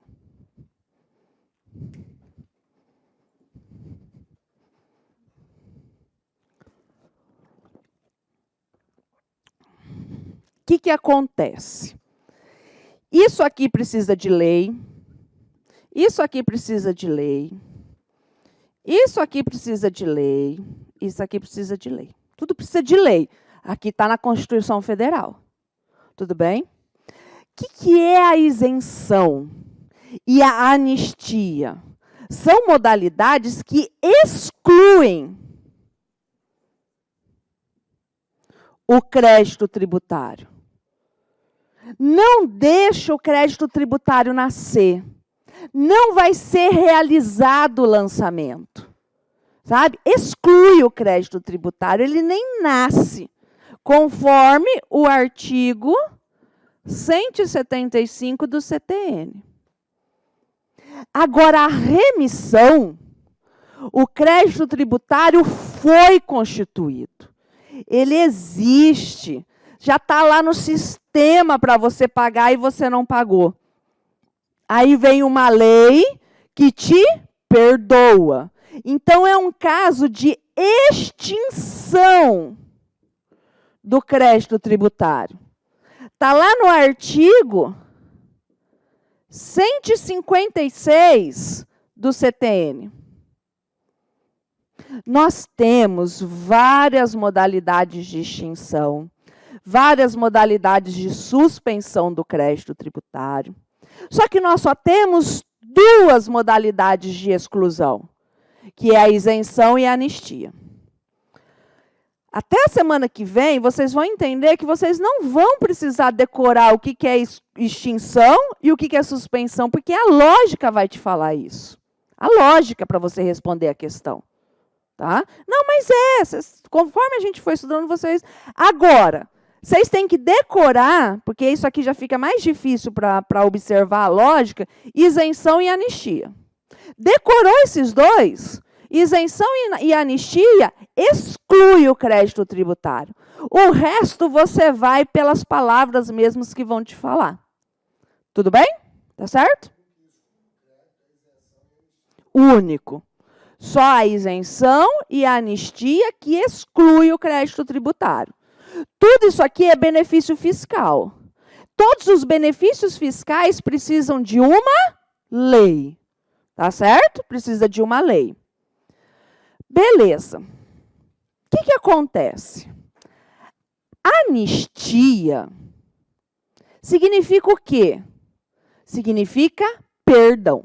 O que acontece? Isso aqui precisa de lei, isso aqui precisa de lei, isso aqui precisa de lei, isso aqui precisa de lei. Tudo precisa de lei. Aqui está na Constituição Federal. Tudo bem? O que é a isenção e a anistia? São modalidades que excluem o crédito tributário. Não deixa o crédito tributário nascer. Não vai ser realizado o lançamento. Sabe? Exclui o crédito tributário, ele nem nasce, conforme o artigo 175 do CTN. Agora, a remissão, o crédito tributário foi constituído. Ele existe, já está lá no sistema para você pagar e você não pagou. Aí vem uma lei que te perdoa. Então, é um caso de extinção do crédito tributário. Está lá no artigo 156 do CTN. Nós temos várias modalidades de extinção, várias modalidades de suspensão do crédito tributário. Só que nós só temos duas modalidades de exclusão, que é a isenção e a anistia. Até a semana que vem, vocês vão entender que vocês não vão precisar decorar o que é extinção e o que é suspensão, porque a lógica vai te falar isso. A lógica para você responder a questão. Tá? Não, mas conforme a gente foi estudando vocês... Agora, vocês têm que decorar, porque isso aqui já fica mais difícil para observar a lógica, isenção e anistia. Decorou esses dois... Isenção e anistia exclui o crédito tributário. O resto você vai pelas palavras mesmas que vão te falar. Tudo bem? Tá certo? Único. Só a isenção e a anistia que exclui o crédito tributário. Tudo isso aqui é benefício fiscal. Todos os benefícios fiscais precisam de uma lei. Tá certo? Precisa de uma lei. Beleza. O que acontece? Anistia significa o quê? Significa perdão.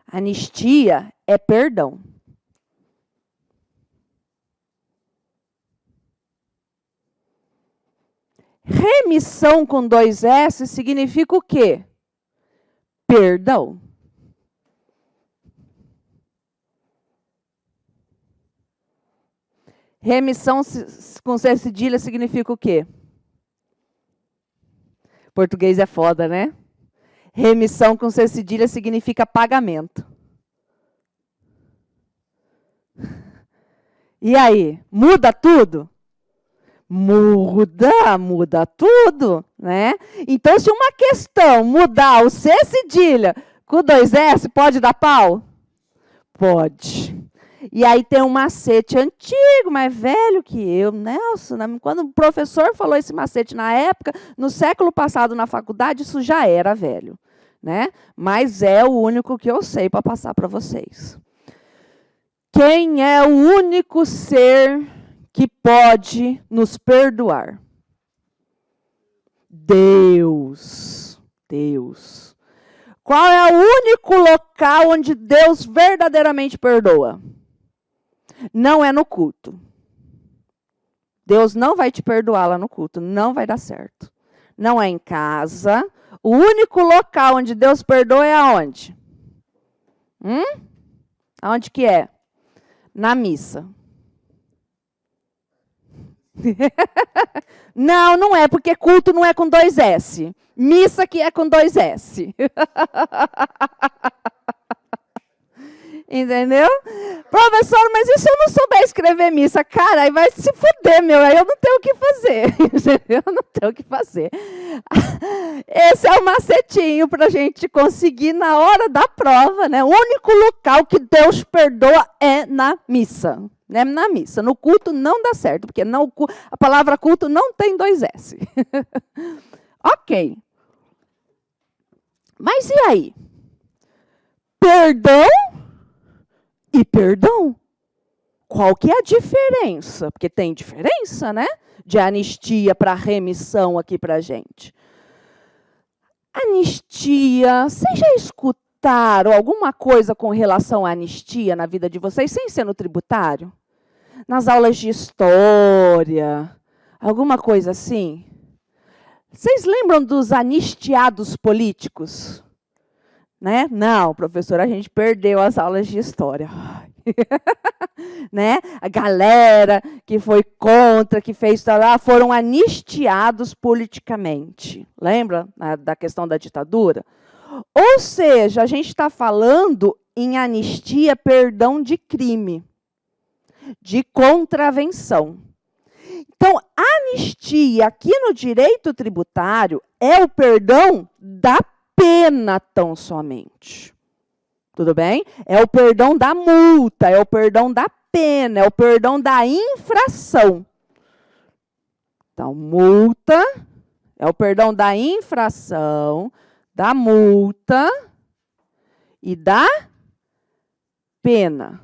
Anistia é perdão. Remissão com 2 S significa o quê? Perdão. Remissão com C cedilha significa o quê? Português é foda, né? Remissão com C cedilha significa pagamento. E aí, muda tudo? Muda tudo, né? Então, se uma questão mudar o C cedilha com 2 S, pode dar pau? Pode. E aí tem um macete antigo, mais velho que eu. Nelson, quando o professor falou esse macete na época, no século passado na faculdade, isso já era velho, né? Mas é o único que eu sei para passar para vocês. Quem é o único ser que pode nos perdoar? Deus. Deus. Qual é o único local onde Deus verdadeiramente perdoa? Não é no culto. Deus não vai te perdoar lá no culto, não vai dar certo. Não é em casa. O único local onde Deus perdoa é aonde? Aonde que é? Na missa. Não, não é, porque culto não é com 2 S. Missa que é com 2 S. Entendeu? Professor, mas e se eu não souber escrever missa? Cara, aí vai se fuder, meu. Aí eu não tenho o que fazer. Entendeu? Eu não tenho o que fazer. Esse é o macetinho para a gente conseguir na hora da prova, né? O único local que Deus perdoa é na missa. Né? Na missa. No culto não dá certo, porque não, a palavra culto não tem 2 S. Ok. Mas e aí? Perdão e perdão. Qual que é a diferença? Porque tem diferença, né? De anistia para remissão aqui para a gente. Anistia, vocês já escutaram alguma coisa com relação à anistia na vida de vocês, sem ser no tributário? Nas aulas de história, alguma coisa assim? Vocês lembram dos anistiados políticos? Né? Não, professor, a gente perdeu as aulas de história. Né? A galera que foi contra, que fez lá, foram anistiados politicamente. Lembra da questão da ditadura? Ou seja, a gente está falando em anistia, perdão de crime, de contravenção. Então, anistia aqui no direito tributário é o perdão da pena tão somente. Tudo bem? É o perdão da multa, é o perdão da pena, é o perdão da infração. Então, multa é o perdão da infração, da multa e da pena.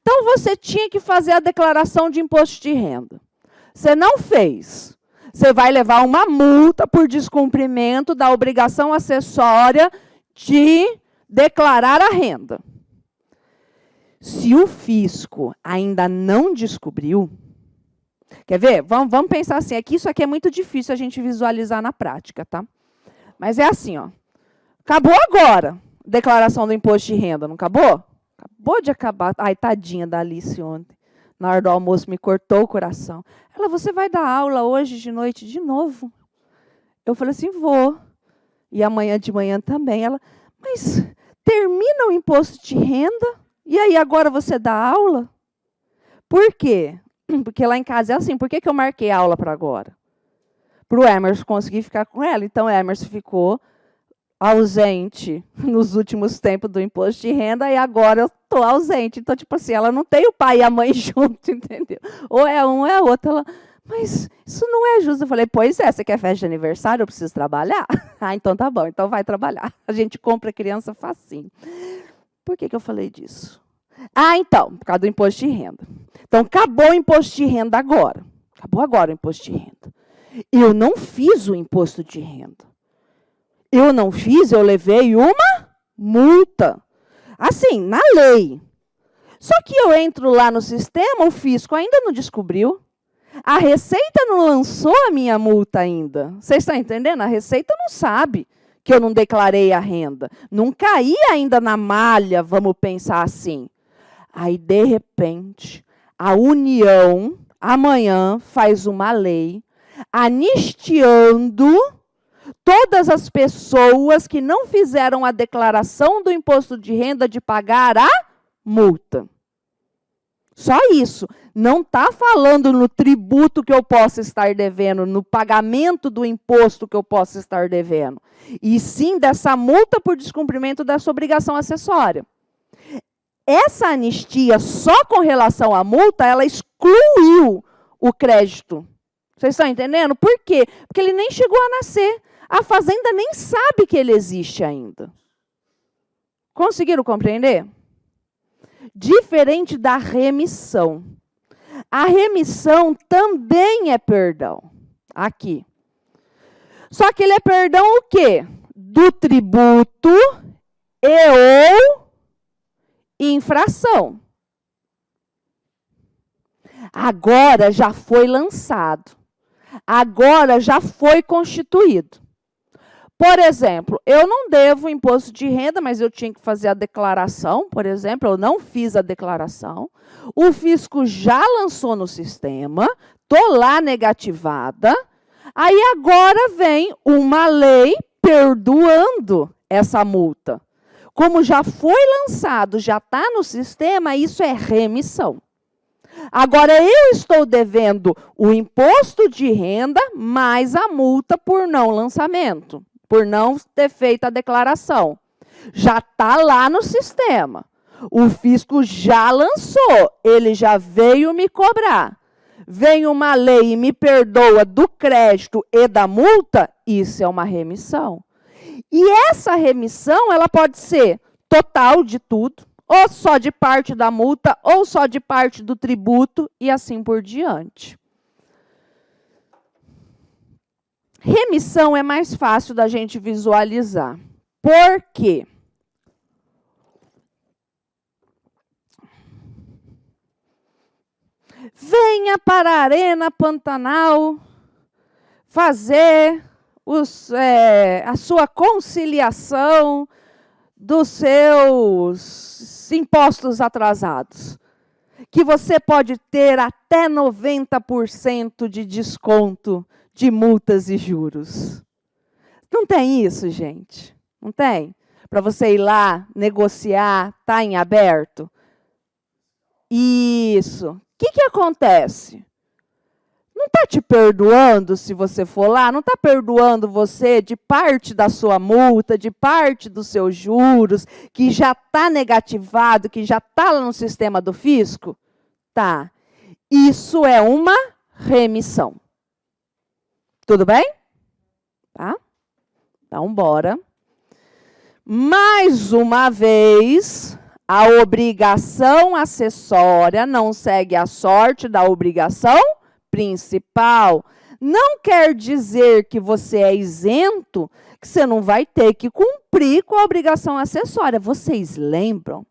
Então, você tinha que fazer a declaração de imposto de renda. Você não fez. Você vai levar uma multa por descumprimento da obrigação acessória de declarar a renda. Se o fisco ainda não descobriu, quer ver? Vamos pensar assim, aqui isso aqui é muito difícil a gente visualizar na prática, tá? Mas é assim, ó. Acabou agora a declaração do imposto de renda, não acabou? Acabou de acabar. Ai, tadinha da Alice ontem. Na hora do almoço me cortou o coração. Ela, você vai dar aula hoje de noite de novo? Eu falei assim, vou. E amanhã de manhã também. Ela, mas termina o imposto de renda e aí agora você dá aula? Por quê? Porque lá em casa é assim. Por que eu marquei a aula para agora? Para o Emerson conseguir ficar com ela. Então, o Emerson ficou ausente nos últimos tempos do imposto de renda e agora eu estou ausente. Então, tipo assim, ela não tem o pai e a mãe junto, entendeu? Ou é um ou é outro. Ela, mas isso não é justo. Eu falei, pois é, você quer festa de aniversário? Eu preciso trabalhar? Ah, então tá bom, então vai trabalhar. A gente compra a criança facinho. Por que eu falei disso? Ah, então, por causa do imposto de renda. Então, acabou o imposto de renda agora. Acabou agora o imposto de renda. Eu não fiz o imposto de renda. Eu não fiz, eu levei uma multa. Assim, na lei. Só que eu entro lá no sistema, o fisco ainda não descobriu. A Receita não lançou a minha multa ainda. Vocês estão entendendo? A Receita não sabe que eu não declarei a renda. Não caí ainda na malha, vamos pensar assim. Aí, de repente, a União, amanhã, faz uma lei anistiando todas as pessoas que não fizeram a declaração do imposto de renda de pagar a multa. Só isso. Não está falando no tributo que eu possa estar devendo, no pagamento do imposto que eu possa estar devendo. E sim dessa multa por descumprimento dessa obrigação acessória. Essa anistia, só com relação à multa, ela excluiu o crédito. Vocês estão entendendo? Por quê? Porque ele nem chegou a nascer. A Fazenda nem sabe que ele existe ainda. Conseguiram compreender? Diferente da remissão. A remissão também é perdão. Aqui. Só que ele é perdão o quê? Do tributo e ou infração. Agora já foi lançado. Agora já foi constituído. Por exemplo, eu não devo imposto de renda, mas eu tinha que fazer a declaração, por exemplo, eu não fiz a declaração. O fisco já lançou no sistema, estou lá negativada. Aí agora vem uma lei perdoando essa multa. Como já foi lançado, já está no sistema, isso é remissão. Agora, eu estou devendo o imposto de renda mais a multa por não lançamento, por não ter feito a declaração. Já está lá no sistema. O fisco já lançou, ele já veio me cobrar. Vem uma lei e me perdoa do crédito e da multa, isso é uma remissão. E essa remissão, ela pode ser total de tudo, ou só de parte da multa, ou só de parte do tributo, e assim por diante. Remissão é mais fácil da gente visualizar. Por quê? Venha para a Arena Pantanal fazer a sua conciliação dos seus impostos atrasados, que você pode ter até 90% de desconto de multas e juros. Não tem isso, gente? Não tem? Para você ir lá, negociar, tá em aberto? Isso. O que acontece? Não está te perdoando se você for lá? Não está perdoando você de parte da sua multa, de parte dos seus juros, que já está negativado, que já está lá no sistema do fisco? Tá. Isso é uma remissão. Tudo bem? Tá? Então, bora. Mais uma vez, A obrigação acessória não segue a sorte da obrigação principal. Não quer dizer que você é isento, que você não vai ter que cumprir com a obrigação acessória. Vocês lembram?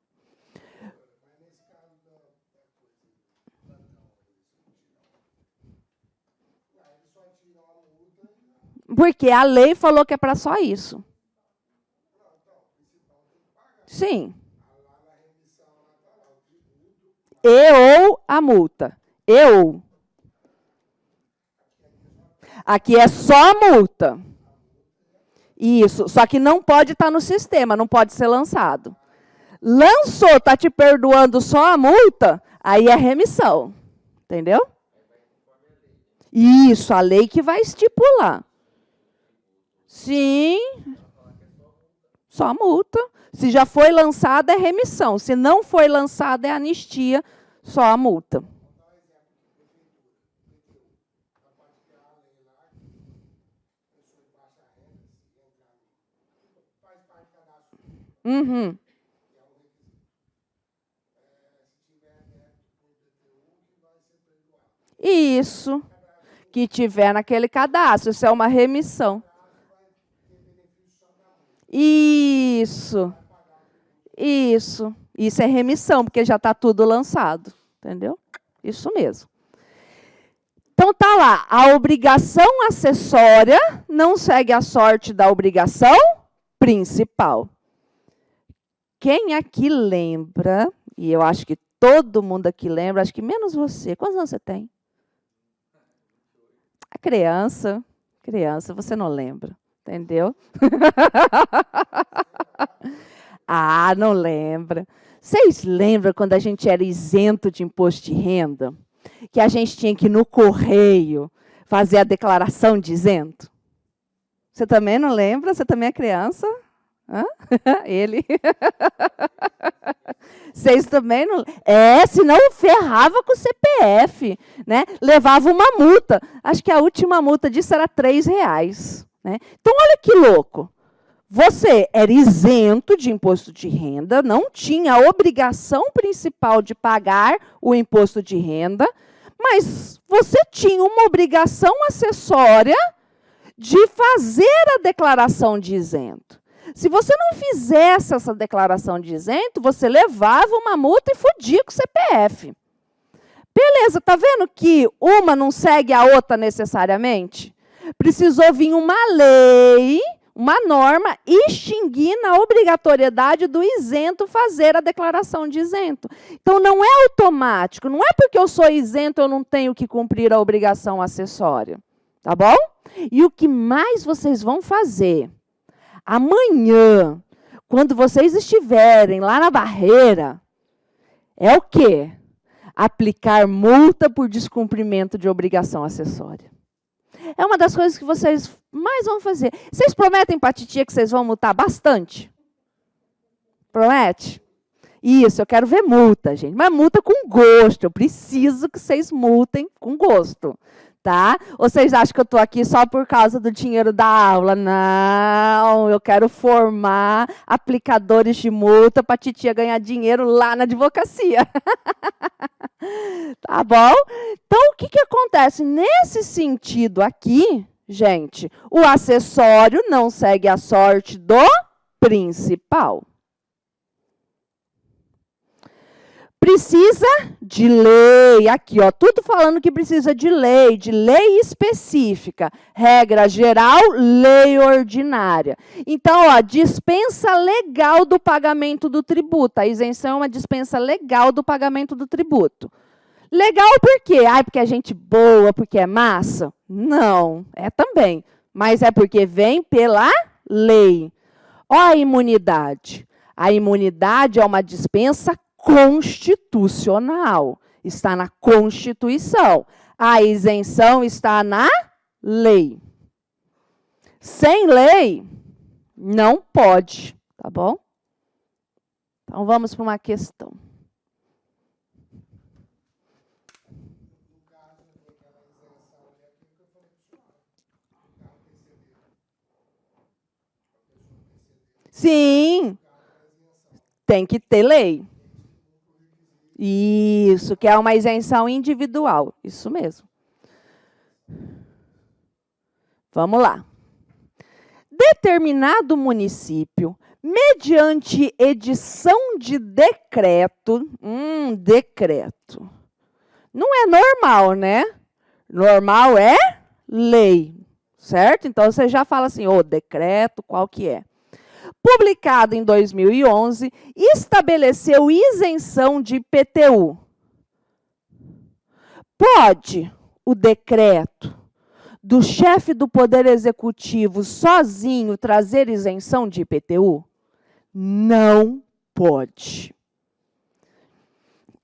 Porque a lei falou que é para só isso. Sim. E ou a multa. Eu. Aqui é só a multa. Isso. Só que não pode estar no sistema, não pode ser lançado. Lançou, está te perdoando só a multa, aí é remissão. Entendeu? Isso, a lei que vai estipular. Sim. Só multa. Se já foi lançada, é remissão. Se não foi lançada, é anistia, só a multa. Uhum. Isso. Que tiver naquele cadastro. Isso é uma remissão. Isso. Isso. Isso é remissão, porque já está tudo lançado. Entendeu? Isso mesmo. Então, tá lá. A obrigação acessória não segue a sorte da obrigação principal. Quem aqui lembra, e eu acho que todo mundo aqui lembra, acho que menos você. Quantos anos você tem? A criança. Criança, você não lembra. Entendeu? Ah, não lembra. Vocês lembram quando a gente era isento de imposto de renda? Que a gente tinha que ir no correio fazer a declaração de isento? Você também não lembra? Você também é criança? Hã? Ele. Vocês também não... senão ferrava com o CPF, né? Levava uma multa. Acho que a última multa disso era R$3. Né? Então, olha que louco. Você era isento de imposto de renda, não tinha a obrigação principal de pagar o imposto de renda, mas você tinha uma obrigação acessória de fazer a declaração de isento. Se você não fizesse essa declaração de isento, você levava uma multa e fodia com o CPF. Beleza, tá vendo que uma não segue a outra necessariamente? Precisou vir uma lei, uma norma, extinguindo a obrigatoriedade do isento fazer a declaração de isento. Então, não é automático, não é porque eu sou isento eu não tenho que cumprir a obrigação acessória. Tá bom? E o que mais vocês vão fazer? Amanhã, quando vocês estiverem lá na barreira, é o quê? Aplicar multa por descumprimento de obrigação acessória. É uma das coisas que vocês mais vão fazer. Vocês prometem para a titia que vocês vão multar bastante? Promete? Isso, eu quero ver multa, gente. Mas multa com gosto. Eu preciso que vocês multem com gosto. Tá? Ou vocês acham que eu estou aqui só por causa do dinheiro da aula? Não, eu quero formar aplicadores de multa para a titia ganhar dinheiro lá na advocacia. Tá bom? Então, o que acontece? Nesse sentido aqui, gente, o acessório não segue a sorte do principal. Precisa de lei, aqui, ó, tudo falando que precisa de lei específica, regra geral, lei ordinária. Então, ó, dispensa legal do pagamento do tributo, a isenção é uma dispensa legal do pagamento do tributo. Legal por quê? Porque é gente boa, porque é massa? Não, é também, mas é porque vem pela lei. Ó a imunidade é uma dispensa constitucional, está na Constituição. A isenção está na lei. Sem lei, não pode, tá bom? Então, vamos para uma questão. Sim, tem que ter lei. Isso, que é uma isenção individual. Isso mesmo. Vamos lá. Determinado município, mediante edição de decreto, decreto. Não é normal, né? Normal é lei, certo? Então, você já fala assim, decreto, qual que é? Publicado em 2011, estabeleceu isenção de IPTU. Pode o decreto do chefe do Poder Executivo sozinho trazer isenção de IPTU? Não pode.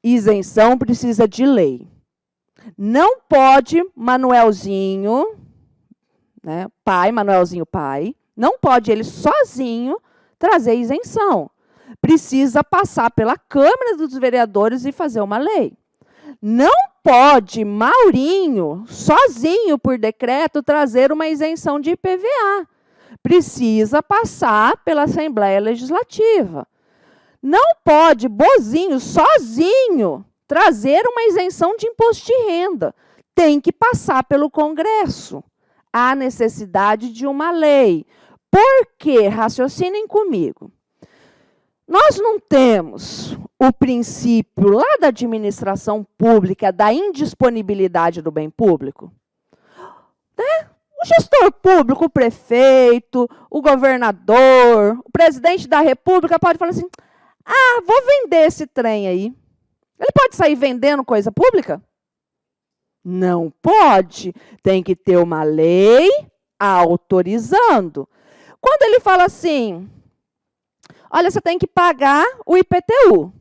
Isenção precisa de lei. Não pode Manuelzinho, né, pai, Manuelzinho pai, não pode ele sozinho trazer isenção. Precisa passar pela Câmara dos Vereadores e fazer uma lei. Não pode Maurinho, sozinho, por decreto, trazer uma isenção de IPVA. Precisa passar pela Assembleia Legislativa. Não pode Bozinho, sozinho, trazer uma isenção de imposto de renda. Tem que passar pelo Congresso. Há necessidade de uma lei. Por quê? Raciocinem comigo. Nós não temos o princípio lá da administração pública da indisponibilidade do bem público? Né? O gestor público, o prefeito, o governador, o presidente da República pode falar assim, vou vender esse trem aí. Ele pode sair vendendo coisa pública? Não pode. Tem que ter uma lei autorizando. Quando ele fala assim, olha, você tem que pagar o IPTU.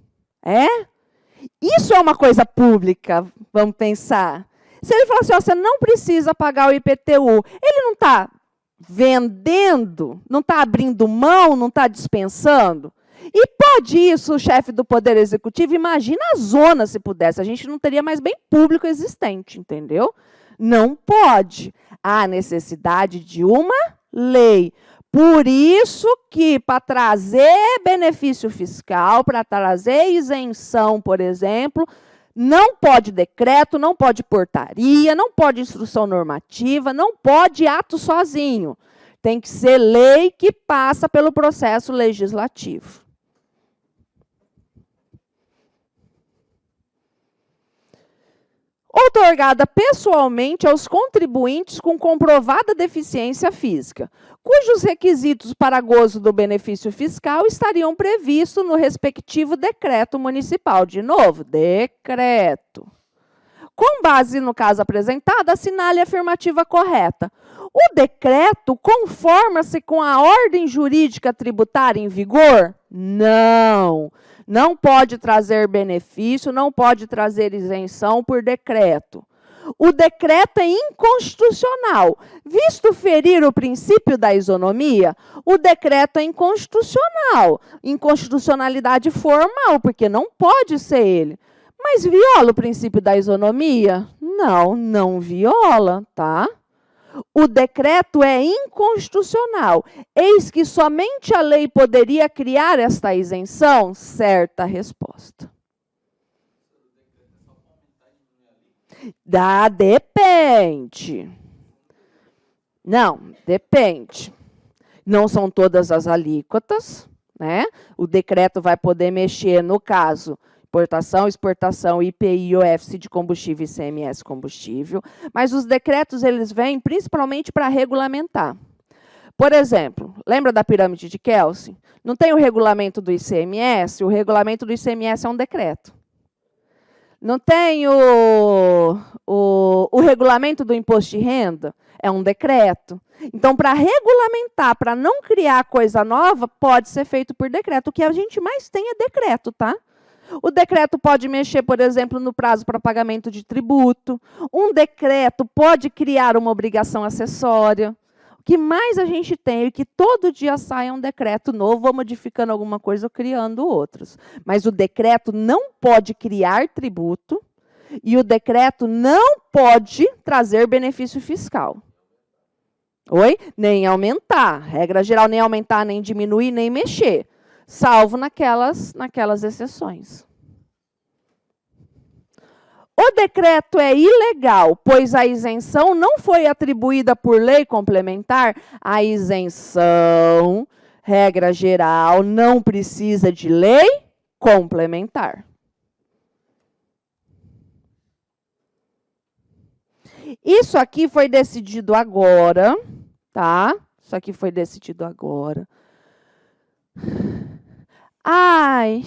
Isso é uma coisa pública, vamos pensar. Se ele falar assim, você não precisa pagar o IPTU, ele não está vendendo, não está abrindo mão, não está dispensando? E pode isso o chefe do Poder Executivo? Imagina a zona se pudesse, a gente não teria mais bem público existente, entendeu? Não pode. Há necessidade de uma lei. Por isso que, para trazer benefício fiscal, para trazer isenção, por exemplo, não pode decreto, não pode portaria, não pode instrução normativa, não pode ato sozinho. Tem que ser lei que passa pelo processo legislativo. Outorgada pessoalmente aos contribuintes com comprovada deficiência física, cujos requisitos para gozo do benefício fiscal estariam previstos no respectivo decreto municipal. De novo, decreto. Com base no caso apresentado, assinale a afirmativa correta. O decreto conforma-se com a ordem jurídica tributária em vigor? Não. Não pode trazer benefício, não pode trazer isenção por decreto. O decreto é inconstitucional. Visto ferir o princípio da isonomia, o decreto é inconstitucional. Inconstitucionalidade formal, porque não pode ser ele. Mas viola o princípio da isonomia? Não, não viola, tá? O decreto é inconstitucional. Eis que somente a lei poderia criar esta isenção? Certa resposta. Depende. Não, depende. Não são todas as alíquotas, né? O decreto vai poder mexer, no caso, importação, exportação, IPI, IOF de combustível e ICMS combustível, mas os decretos eles vêm principalmente para regulamentar. Por exemplo, lembra da pirâmide de Kelsen? Não tem o regulamento do ICMS? O regulamento do ICMS é um decreto. Não tem o regulamento do imposto de renda? É um decreto. Então, para regulamentar, para não criar coisa nova, pode ser feito por decreto. O que a gente mais tem é decreto, tá? O decreto pode mexer, por exemplo, no prazo para pagamento de tributo. Um decreto pode criar uma obrigação acessória. O que mais a gente tem é que todo dia sai um decreto novo, ou modificando alguma coisa ou criando outros. Mas o decreto não pode criar tributo e o decreto não pode trazer benefício fiscal. Oi? Nem aumentar. Regra geral, nem aumentar, nem diminuir, nem mexer. Salvo naquelas exceções. O decreto é ilegal, pois a isenção não foi atribuída por lei complementar. A isenção, regra geral, não precisa de lei complementar. Isso aqui foi decidido agora, tá? Isso aqui foi decidido agora. Ai,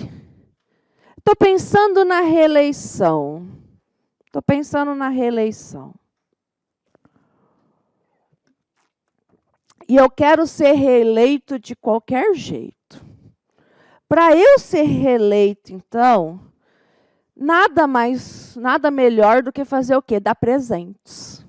estou pensando na reeleição. Estou pensando na reeleição. E eu quero ser reeleito de qualquer jeito. Para eu ser reeleito, então, nada melhor do que fazer o quê? Dar presentes.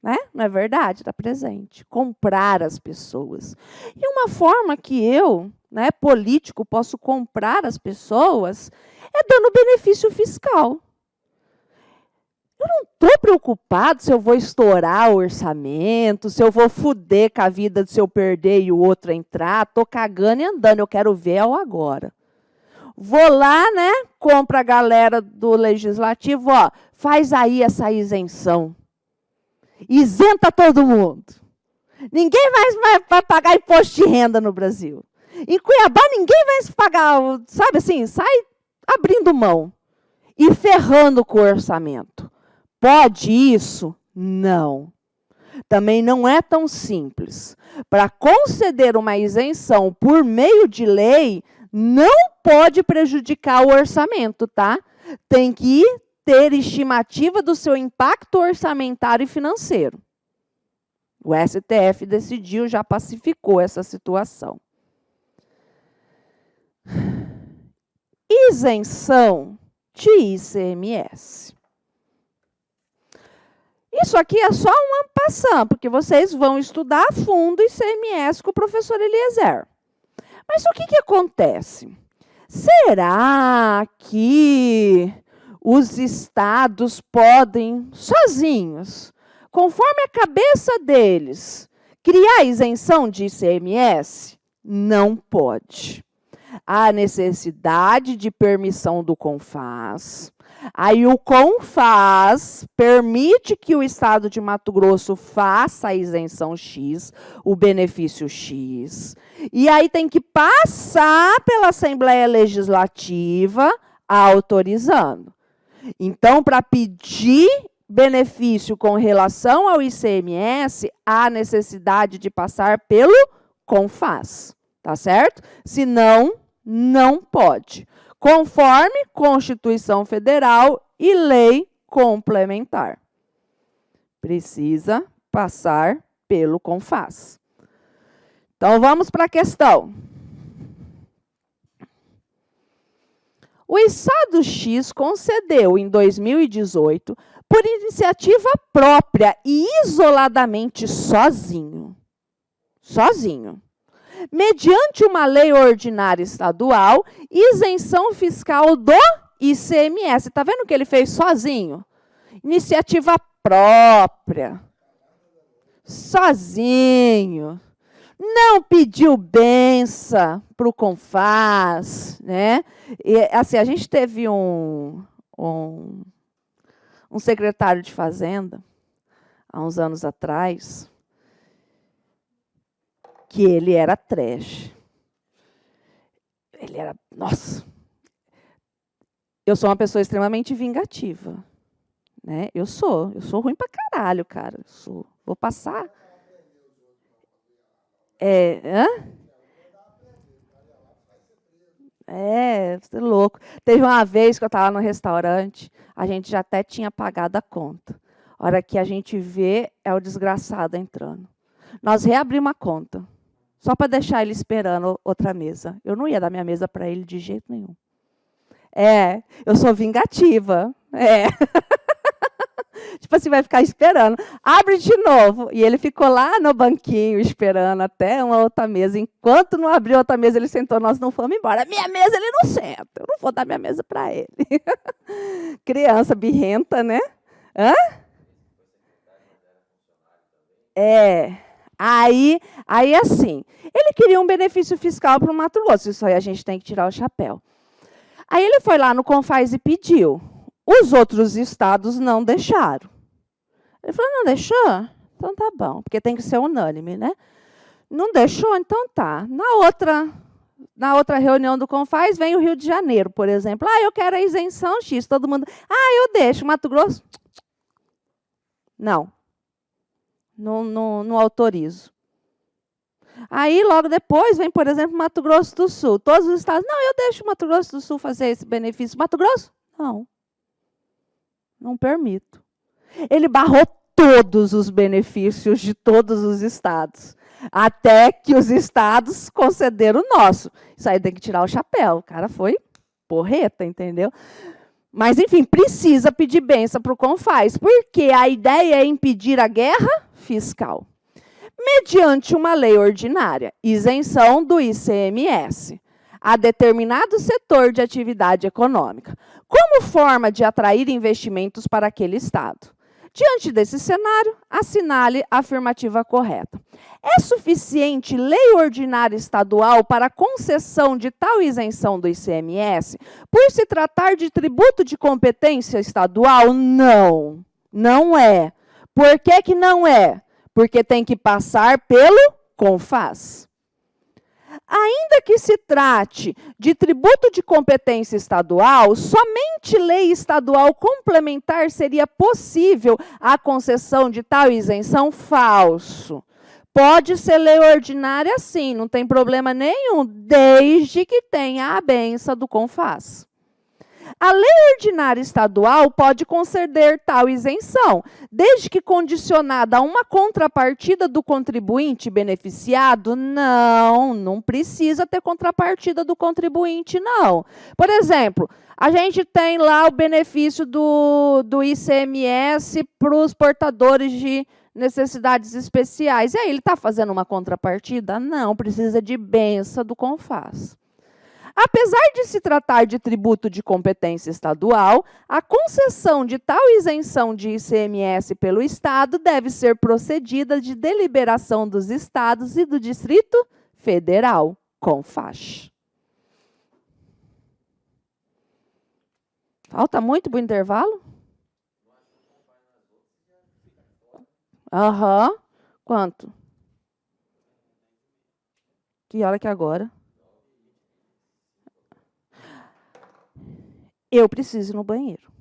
Né? Não é verdade? Dar presente. Comprar as pessoas. E uma forma que eu, né, político, posso comprar as pessoas é dando benefício fiscal. Eu não estou preocupado se eu vou estourar o orçamento, se eu vou fuder com a vida se eu perder e o outro entrar. Estou cagando e andando, eu quero ver o agora. Vou lá, né? Compro a galera do Legislativo, ó, faz aí essa isenção. Isenta todo mundo. Ninguém vai pagar imposto de renda no Brasil. Em Cuiabá, ninguém vai pagar, sabe assim, sai abrindo mão e ferrando com o orçamento. Pode isso? Não. Também não é tão simples. Para conceder uma isenção por meio de lei, não pode prejudicar o orçamento, tá? Tem que ter estimativa do seu impacto orçamentário e financeiro. O STF decidiu, já pacificou essa situação. Isenção de ICMS. Isso aqui é só um ampassant, porque vocês vão estudar a fundo ICMS com o professor Eliezer. Mas o que acontece? Será que os estados podem, sozinhos, conforme a cabeça deles, criar isenção de ICMS? Não pode. Há necessidade de permissão do CONFAS. Aí o CONFAS permite que o Estado de Mato Grosso faça a isenção X, o benefício X. E aí tem que passar pela Assembleia Legislativa autorizando. Então, para pedir benefício com relação ao ICMS, há necessidade de passar pelo CONFAS, tá certo? Senão, não pode. Conforme Constituição Federal e lei complementar. Precisa passar pelo CONFAS. Então, vamos para a questão. O Estado X concedeu, em 2018, por iniciativa própria e isoladamente sozinho, mediante uma lei ordinária estadual, isenção fiscal do ICMS. Está vendo que ele fez sozinho? Iniciativa própria. Sozinho. Não pediu benção para o CONFAS, né? E, assim, a gente teve um secretário de Fazenda, há uns anos atrás, que ele era trash. Ele era, nossa, eu sou uma pessoa extremamente vingativa, né? Eu sou ruim pra caralho, cara. Vou passar. Você é louco. Teve uma vez que eu estava no restaurante, a gente já até tinha pagado a conta. A hora que a gente vê, é o desgraçado entrando. Nós reabrimos a conta, só para deixar ele esperando outra mesa. Eu não ia dar minha mesa para ele de jeito nenhum. Eu sou vingativa. Tipo assim, vai ficar esperando. Abre de novo. E ele ficou lá no banquinho esperando até uma outra mesa. Enquanto não abriu outra mesa, ele sentou, nós não fomos embora. Minha mesa ele não senta. Eu não vou dar minha mesa para ele. Criança birrenta, né? Hã? Aí, assim, ele queria um benefício fiscal para o Mato Grosso. Isso aí a gente tem que tirar o chapéu. Aí ele foi lá no CONFAS e pediu. Os outros estados não deixaram. Ele falou, não deixou? Então tá bom, porque tem que ser unânime, né? Não deixou? Então tá. Na outra reunião do CONFAS, vem o Rio de Janeiro, por exemplo. Ah, eu quero a isenção X. Todo mundo, eu deixo. Mato Grosso? Não. Não autorizo. Aí, logo depois, vem, por exemplo, Mato Grosso do Sul. Todos os estados, não, eu deixo o Mato Grosso do Sul fazer esse benefício. Mato Grosso? Não. Não permito. Ele barrou todos os benefícios de todos os estados. Até que os estados concederam o nosso. Isso aí tem que tirar o chapéu. O cara foi porreta, entendeu? Mas, enfim, precisa pedir bênção para o CONFAS, porque a ideia é impedir a guerra fiscal. Mediante uma lei ordinária, isenção do ICMS a determinado setor de atividade econômica, como forma de atrair investimentos para aquele estado. Diante desse cenário, assinale a afirmativa correta. É suficiente lei ordinária estadual para a concessão de tal isenção do ICMS por se tratar de tributo de competência estadual? Não, não é. Por que que não é? Porque tem que passar pelo CONFAS. Ainda que se trate de tributo de competência estadual, somente lei estadual complementar seria possível a concessão de tal isenção? Falso. Pode ser lei ordinária sim, não tem problema nenhum, desde que tenha a benção do CONFAS. A lei ordinária estadual pode conceder tal isenção, desde que condicionada a uma contrapartida do contribuinte beneficiado? Não precisa ter contrapartida do contribuinte, não. Por exemplo, a gente tem lá o benefício do ICMS para os portadores de necessidades especiais. E aí, ele está fazendo uma contrapartida? Não, precisa de benção do CONFAS. Apesar de se tratar de tributo de competência estadual, a concessão de tal isenção de ICMS pelo Estado deve ser procedida de deliberação dos Estados e do Distrito Federal, CONFAS. Falta muito para o intervalo? Aham. Quanto? Que hora que é agora? Eu preciso ir no banheiro.